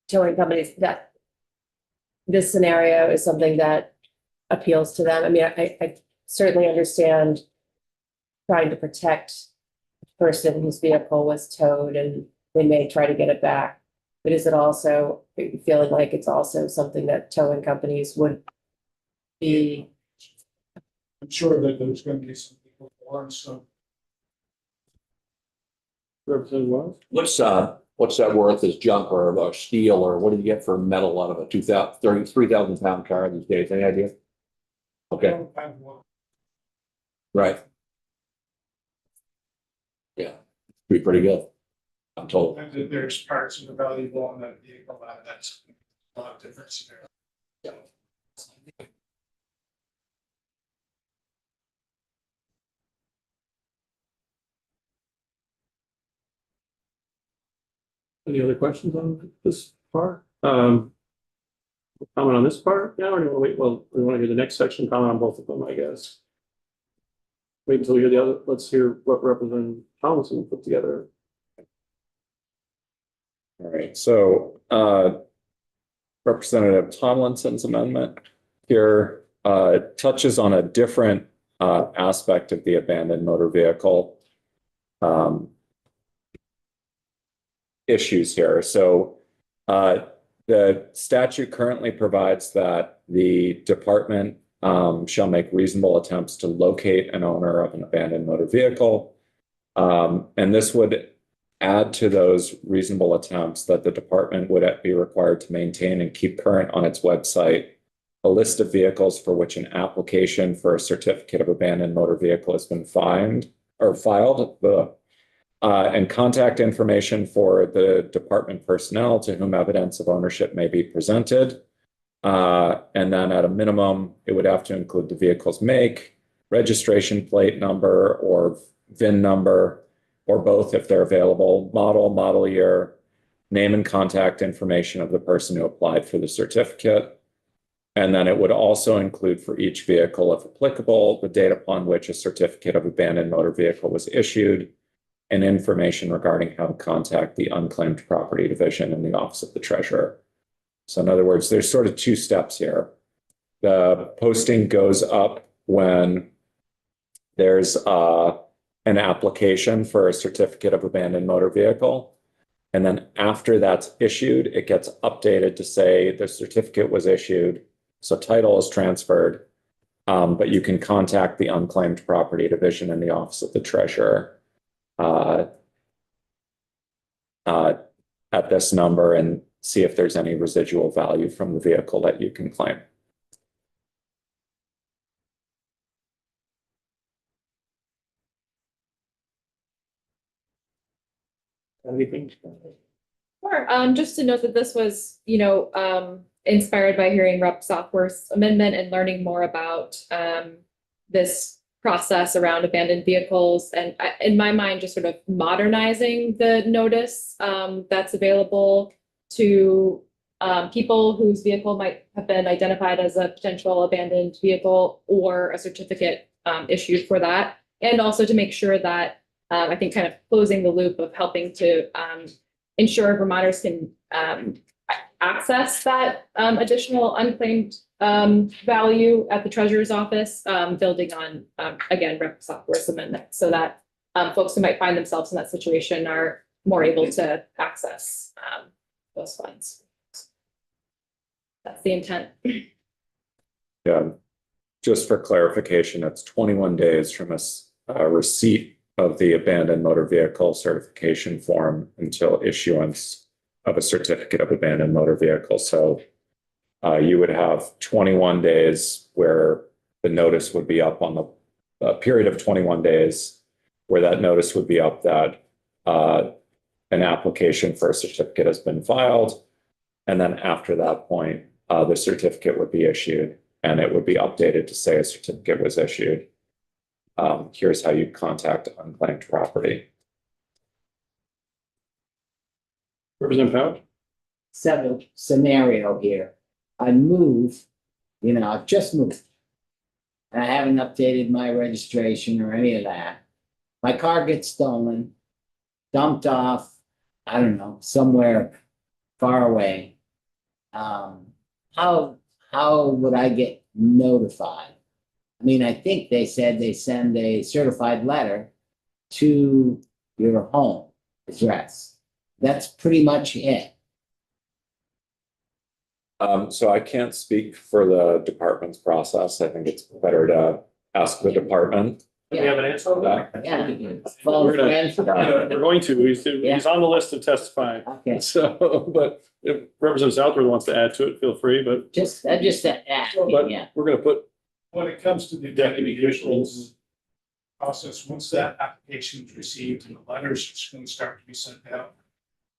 towing companies, that this scenario is something that appeals to them. I mean, I certainly understand trying to protect the person whose vehicle was towed and they may try to get it back. But is it also feeling like it's also something that towing companies would be?
I'm sure that there's going to be some people for and so.
Representative Wells?
What's that worth as junk or steel, or what do you get for metal out of a 3,000 pound car these days? Any idea? Okay, right. Yeah, be pretty good, I'm told.
And that there's parts that are valuable on that vehicle, that's a lot of different scenarios.
Any other questions on this part? Comment on this part now, or do you want to wait? Well, we want to hear the next section, comment on both of them, I guess. Wait until we hear the other, let's hear what Representative Thomason put together.
All right, so Representative Tomlinson's amendment here touches on a different aspect of the abandoned motor vehicle issues here. So the statute currently provides that the department shall make reasonable attempts to locate an owner of an abandoned motor vehicle. And this would add to those reasonable attempts that the department would be required to maintain and keep current on its website a list of vehicles for which an application for a certificate of abandoned motor vehicle has been filed, and contact information for the department personnel to whom evidence of ownership may be presented. And then at a minimum, it would have to include the vehicle's make, registration plate number, or VIN number, or both if they're available, model year, name and contact information of the person who applied for the certificate. And then it would also include for each vehicle, if applicable, the date upon which a certificate of abandoned motor vehicle was issued, and information regarding how to contact the unclaimed property division in the office of the treasurer. So in other words, there's sort of two steps here. The posting goes up when there's an application for a certificate of abandoned motor vehicle. And then after that's issued, it gets updated to say the certificate was issued, so title is transferred, but you can contact the unclaimed property division in the office of the treasurer at this number and see if there's any residual value from the vehicle that you can claim.
Anything?
Sure. Just to note that this was, inspired by hearing Rep. Software's amendment and learning more about this process around abandoned vehicles. And in my mind, just sort of modernizing the notice that's available to people whose vehicle might have been identified as a potential abandoned vehicle or a certificate issued for that. And also to make sure that I think kind of closing the loop of helping to ensure Vermonters can access that additional unclaimed value at the treasurer's office, building on, again, Rep. Software's amendment, so that folks who might find themselves in that situation are more able to access those funds. That's the intent.
Yeah, just for clarification, it's 21 days from a receipt of the abandoned motor vehicle certification form until issuance of a certificate of abandoned motor vehicle. So you would have 21 days where the notice would be up on the period of 21 days where that notice would be up that an application for a certificate has been filed. And then after that point, the certificate would be issued and it would be updated to say a certificate was issued. Here's how you contact unclaimed property.
Representative Powell?
Several scenario here. I move, I've just moved. And I haven't updated my registration or any of that. My car gets stolen, dumped off, I don't know, somewhere far away. How would I get notified? I mean, I think they said they send a certified letter to your home address. That's pretty much it.
So I can't speak for the department's process. I think it's better to ask the department.
Do you have an answer on that?
Yeah.
We're going to. He's on the list to testify.
Okay,
So, but if Representative Southworth wants to add to it, feel free, but
I just asked,
But-
yeah.
we're gonna put
When it comes to the deputy vehicles process, once that application is received and the letters is going to start to be sent out,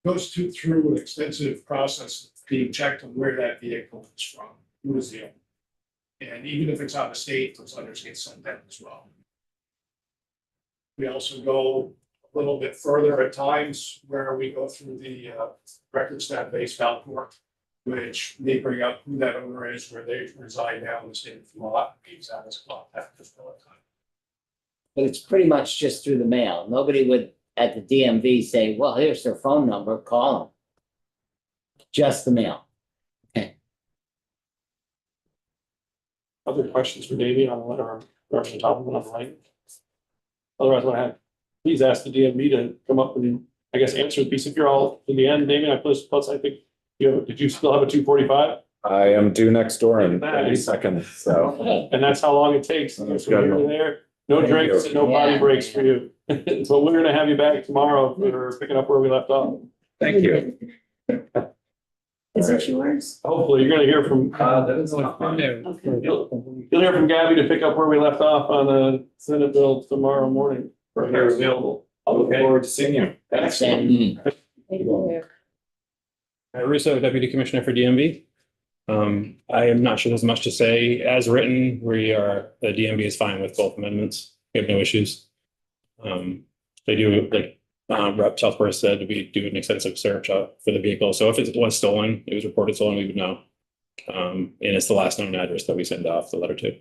goes through an extensive process of being checked on where that vehicle is from, who is the owner. And even if it's out of state, those letters get sent out as well. We also go a little bit further at times where we go through the records database, Valcourt, which they bring up who that owner is, where they reside now in the state of Vermont, gives that as contact just all the time.
But it's pretty much just through the mail. Nobody would at the DMV say, well, here's their phone number, call them. Just the mail. Okay.
other questions for Davey on the letter or Representative Tomlinson on the line? Otherwise, what I have, please ask the DMV to come up and, I guess, answer the piece. If you're all in the end, Davey, plus I think did you still have a 2:45?
I am due next door in 30 seconds, so.
And that's how long it takes. So you're there, no
Thank
drinks
you.
and no potty
Yeah.
breaks for you. So we're gonna have you back tomorrow for picking up where we left off.
Thank you.
Is it yours?
Hopefully, you're gonna hear from,
Okay.
you'll hear from Gabby to pick up where we left off on the Senate bill tomorrow morning. Or they're available. I look forward to seeing you.
Excellent.
Thank you.
Russo, Deputy Commissioner for DMV. I am not sure there's much to say. As written, the DMV is fine with both amendments. We have no issues. They do, like, Rep. Southworth said, we do an extensive search for the vehicle. So if it was stolen, it was reported stolen, we would know. And it's the last known address that we send off the letter to.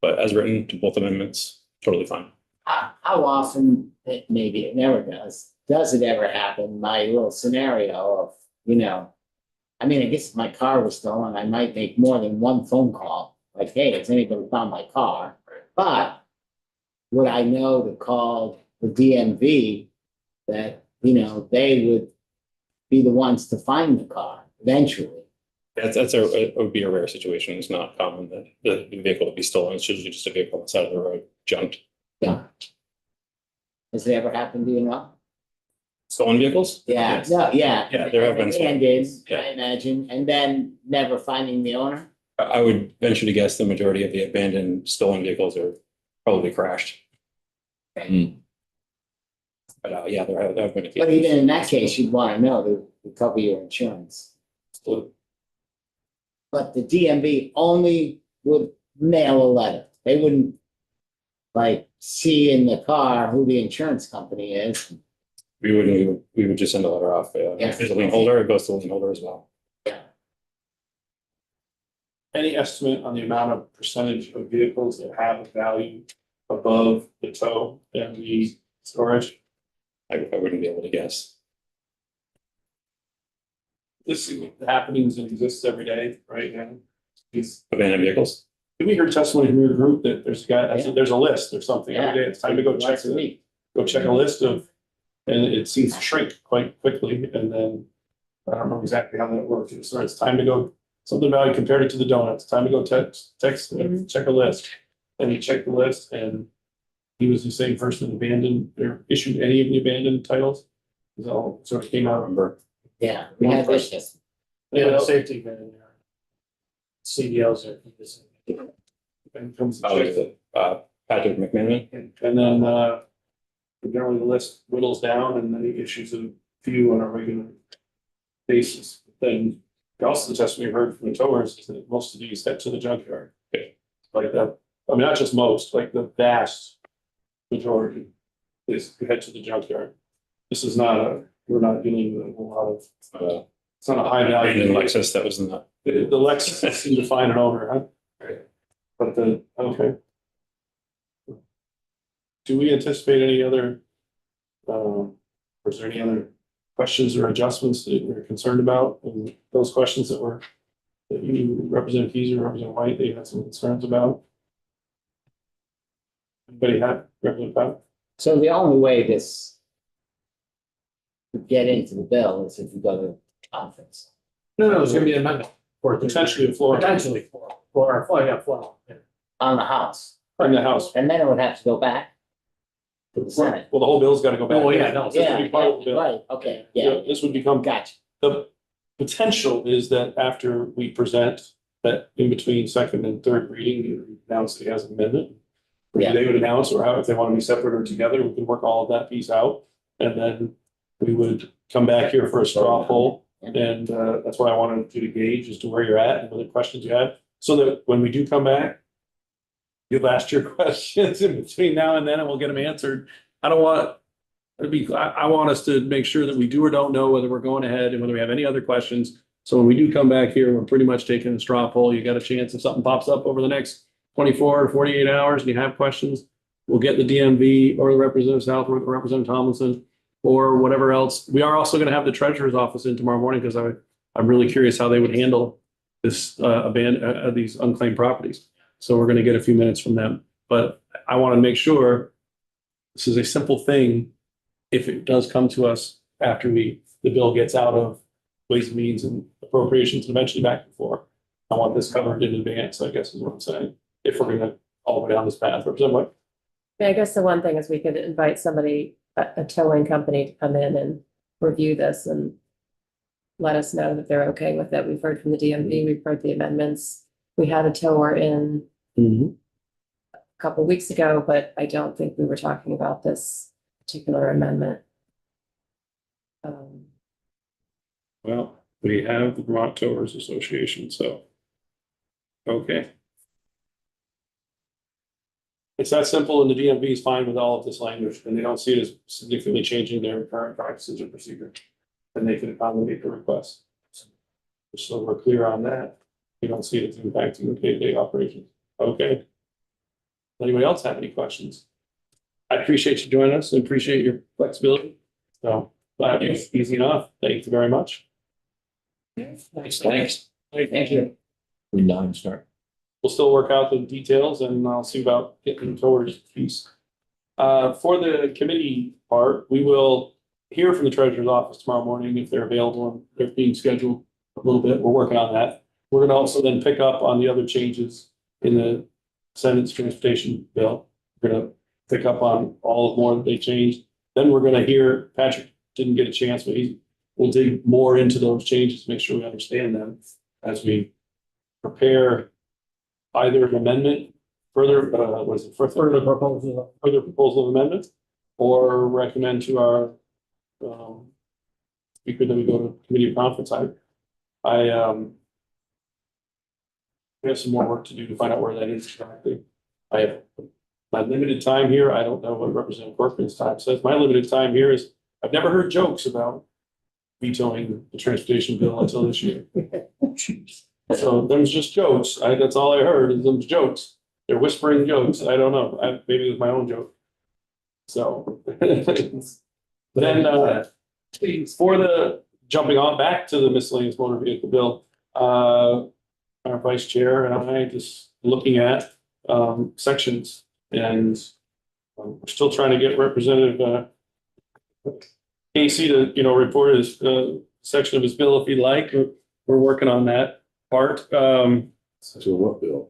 But as written to both amendments, totally fine.
How often, maybe it never does it ever happen, my little scenario of, I mean, I guess if my car was stolen, I might make more than one phone call, like, hey, has anybody found my car? But would I know to call the DMV that, they would be the ones to find the car eventually?
It would be a rare situation. It's not common that the vehicle would be stolen. It's usually just a vehicle on the side of the road, junked.
Yeah. Has it ever happened, do you know?
Stolen vehicles?
Yeah,
Yes.
no, yeah.
Yeah, there have been some.
And in,
Yeah.
I imagine, and then never finding the owner?
I would venture to guess the majority of the abandoned stolen vehicles are probably crashed.
Hmm.
But yeah, there have been a few.
But even in that case, you'd want to know to cover your insurance. But the DMV only would mail a letter. They wouldn't like see in the car who the insurance company is.
We would just send a letter off. If there's a lien holder, it goes to the lien holder as well.
Any estimate on the amount of percentage of vehicles that have a value above the tow and the storage?
I wouldn't be able to guess.
This is happenings that exists every day, right? And
Abandoned vehicles?
we heard testimony from your group that there's a guy,
Yeah.
there's a list or something every day. It's time to go check
Once a week.
a list of, and it seems to shrink quite quickly. And then I don't know exactly how that works. So it's time to go, something about it compared it to the donuts, time to go text, check a list. And he checked the list and he was the same person that abandoned or issued any of the abandoned titles. It all sort of came out.
Remember?
Yeah, we had this just.
Yeah, safety van in there. CDLs are.
And comes to
Oh,
check
is it, Patrick McMahon?
And then, generally the list whittles down and then he issues a few on a regular basis. Then also the testimony we heard from the towers is that most of these head to the junkyard. Like that, I mean, not just most, like the vast majority is head to the junkyard. This is not we're not dealing with a lot of, it's not a high value.
Abandoned Lexus that was in that.
The Lexus seemed to find an owner, huh? But okay. Do we anticipate any other, or is there any other questions or adjustments that we're concerned about? And those questions that you, Representative Keyser, Representative White, they had some concerns about? Anybody have, Representative Powell?
So the only way this would get into the bill is if you go to conference.
No, it's gonna be an amendment. For
Potentially a floor
Potentially floor, yeah.
On the House,
in the House.
and then it would have to go back to the Senate.
Well, the whole bill's gotta go back.
Oh, yeah, no.
This would be
Yeah,
part of the bill.
right, okay, yeah,
This would become.
gotcha.
The potential is that after we present, that in between second and third reading, you announce that he has an amendment. Or
Yeah.
they would announce, or how, if they want to be separate or together, we can work all of that piece out. And then we would come back here for a straw poll. And that's what I wanted you to gauge as to where you're at and what questions you have. So that when we do come back, you've asked your questions in between now and then and we'll get them answered. I want us to make sure that we do or don't know whether we're going ahead and whether we have any other questions. So when we do come back here, we're pretty much taking a straw poll. You got a chance if something pops up over the next 24 or 48 hours and you have questions, we'll get the DMV or the Representative Southworth or Representative Tomlinson or whatever else. We are also going to have the treasurer's office in tomorrow morning because I'm really curious how they would handle this these unclaimed properties. So we're gonna get a few minutes from them, but I want to make sure this is a simple thing. If it does come to us after the bill gets out of Ways and Means and Appropriations and eventually back before, I want this covered in advance, I guess is what I'm saying, if we're gonna all the way down this path. Representative White?
I guess the one thing is we could invite somebody, a towing company to come in and review this and let us know that they're okay with it. We've heard from the DMV, we've heard the amendments. We had a tower in a couple of weeks ago, but I don't think we were talking about this particular amendment.
Well, we have the Vermont Towers Association, so. Okay. It's that simple, and the DMV is fine with all of this language, and they don't see it as significantly changing their current practices or procedure. And they can accommodate the request. So we're clear on that. We don't see it as impacting the day-to-day operations. Okay. Anybody else have any questions? I appreciate you joining us and appreciate your flexibility. So, easy enough. Thank you very much.
Thanks.
Thank you.
9 start.
We'll still work out the details and I'll see about getting towards piece. For the committee part, we will hear from the treasurer's office tomorrow morning if they're available and they're being scheduled a little bit. We're working on that. We're gonna also then pick up on the other changes in the Senate's transportation bill. We're gonna pick up on all more that they changed. Then we're gonna hear, Patrick didn't get a chance, but we'll dig more into those changes, make sure we understand them as we prepare either an amendment, further
Further proposal.
further proposal of amendment, or recommend to our speaker that we go to committee of conference. We have some more work to do to find out where that is exactly. I have my limited time here. I don't know what Representative Corcoran's time says. My limited time here is, I've never heard jokes about vetoing the transportation bill until this year. So there's just jokes. That's all I heard is them jokes. They're whispering jokes. I don't know. Maybe it was my own joke. So then, for the jumping on back to the miscellaneous motor vehicle bill, our vice chair and I just looking at sections, and we're still trying to get Representative Casey to report his section of his bill if he'd like. We're working on that part.
So what bill?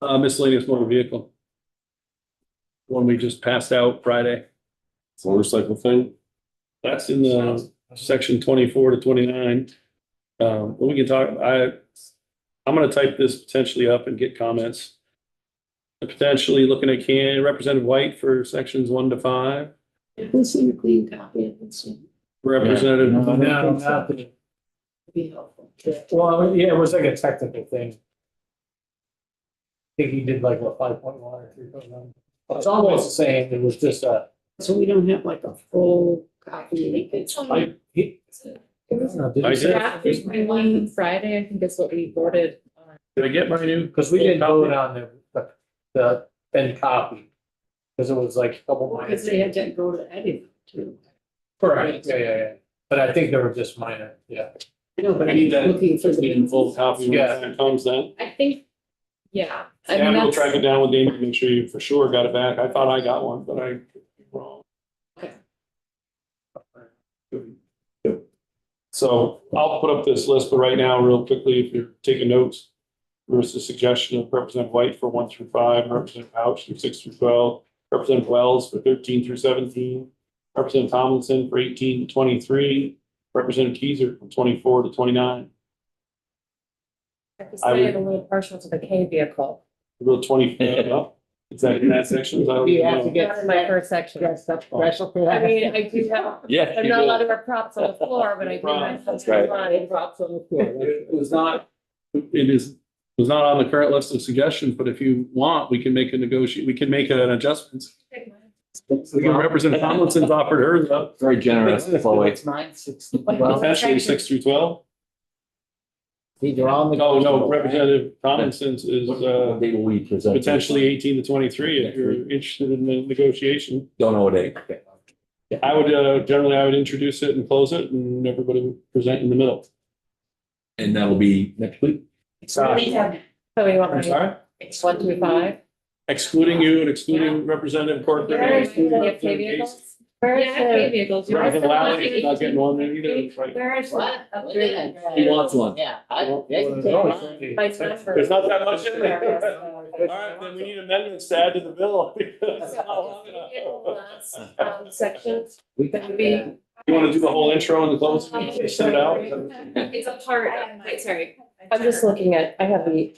Miscellaneous motor vehicle. One we just passed out Friday.
Motorcycle thing?
That's in the section 24 to 29. But we can talk, I'm gonna type this potentially up and get comments. Potentially looking at Representative White for sections 1 to 5.
Who's seen a clean copy of this?
Representative.
No, not the-
Be helpful.
Well, yeah, it was like a technical thing. I think he did like a 5.1 or 3.1. It's almost the same. It was just a.
So we don't have like a full copy. It's
I-
Did
I
he say?
did.
Yeah, one Friday, I think is what we voted on.
Did I get my new?
Because we didn't vote on the end copy. Because it was like a couple minor.
Because they had to go to edit too.
Correct, yeah. But I think they were just minor, yeah.
I know, but
I need
I'm
that.
looking for the.
In full copy when
Yeah.
it comes then.
I think, yeah. I
Yeah,
mean,
we'll
that's,
track it down with Dana to make sure you for sure got it back. I thought I got one, but I could be wrong.
Okay.
So I'll put up this list, but right now, real quickly, if you're taking notes, there's a suggestion of Representative White for 1 through 5, Representative Couch for 6 through 12, Representative Wells for 13 through 17, Representative Tomlinson for 18 to 23, Representative Keiser from 24 to 29.
I have to say I'm a little partial to the K vehicle.
Real 20, up. Is that in that section? I don't
You have to
know.
get
Not in my first section.
special for
I
that.
mean, I do have,
Yeah.
I'm not allowed to wear props on the floor, but I do have some.
Right.
Drops on the floor.
It was not, it was not on the current list of suggestions, but if you want, we can make a we can make an adjustment. We can Representative Tomlinson's offered hers up,
Very generous, Chloe.
It's 9, 6, 12.
potentially 6 through 12.
These are all.
Oh, no, Representative Tomlinson's is
What date will we present?
potentially 18 to 23 if you're interested in the negotiation.
Don't know a date.
I would, generally, I would introduce it and close it and everybody would present in the middle.
And that'll be next week?
So you want
I'm
my,
sorry?
It's 1 through 5.
Excluding you and excluding Representative Corcoran.
Where is
excluding
the
Representative
vehicles? Where
Yeah, pay
is
vehicles.
Where is
Representative
the
Lally is not getting one there either. It's
the,
right.
where is the
What?
upgrade?
He wants one.
Yeah, they can take mine.
My number.
There's not that much in there. All right, then we need amendments to add to the bill. because it's not long enough.
Sections.
We
Can
can
be-
You want to do the whole intro and the close, send it out?
It's a part, wait, sorry.
I'm just looking at, I have the.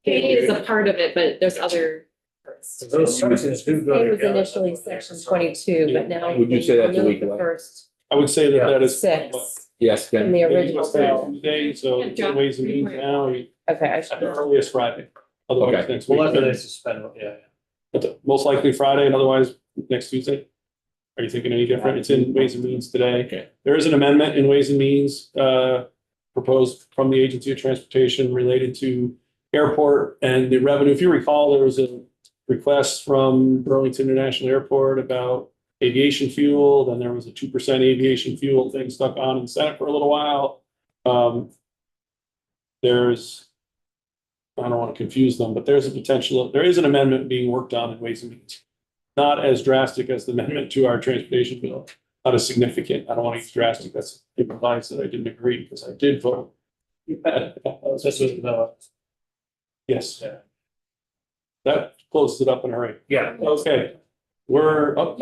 It is a part of it, but there's other parts.
Those sections do go
It was
together.
initially section 22, but now.
Would you say that's a
removed
week
the
away?
First
I would say that that is.
6
Yes,
in
Ken.
the
Maybe
original
it's today,
bill.
Tuesday, so it's in Ways and Means now,
Okay, I
at the
should.
earliest Friday. Otherwise,
Okay.
next week.
Well, after they suspend, yeah.
But most likely Friday and otherwise next Tuesday. Are you thinking any different? It's in Ways and Means today.
Okay.
There is an amendment in Ways and Means proposed from the Agency of Transportation related to airport and the revenue. If you recall, there was a request from Burlington International Airport about aviation fuel. Then there was a 2% aviation fuel thing stuck on in the Senate for a little while. There's, I don't want to confuse them, but there's a potential, there is an amendment being worked on in Ways and Means. Not as drastic as the amendment to our transportation bill, not as significant. I don't want to use drastic. That's implies that I didn't agree because I did vote.
This was,
Yes. That closes it up in a hurry.
yeah.
Okay, we're up.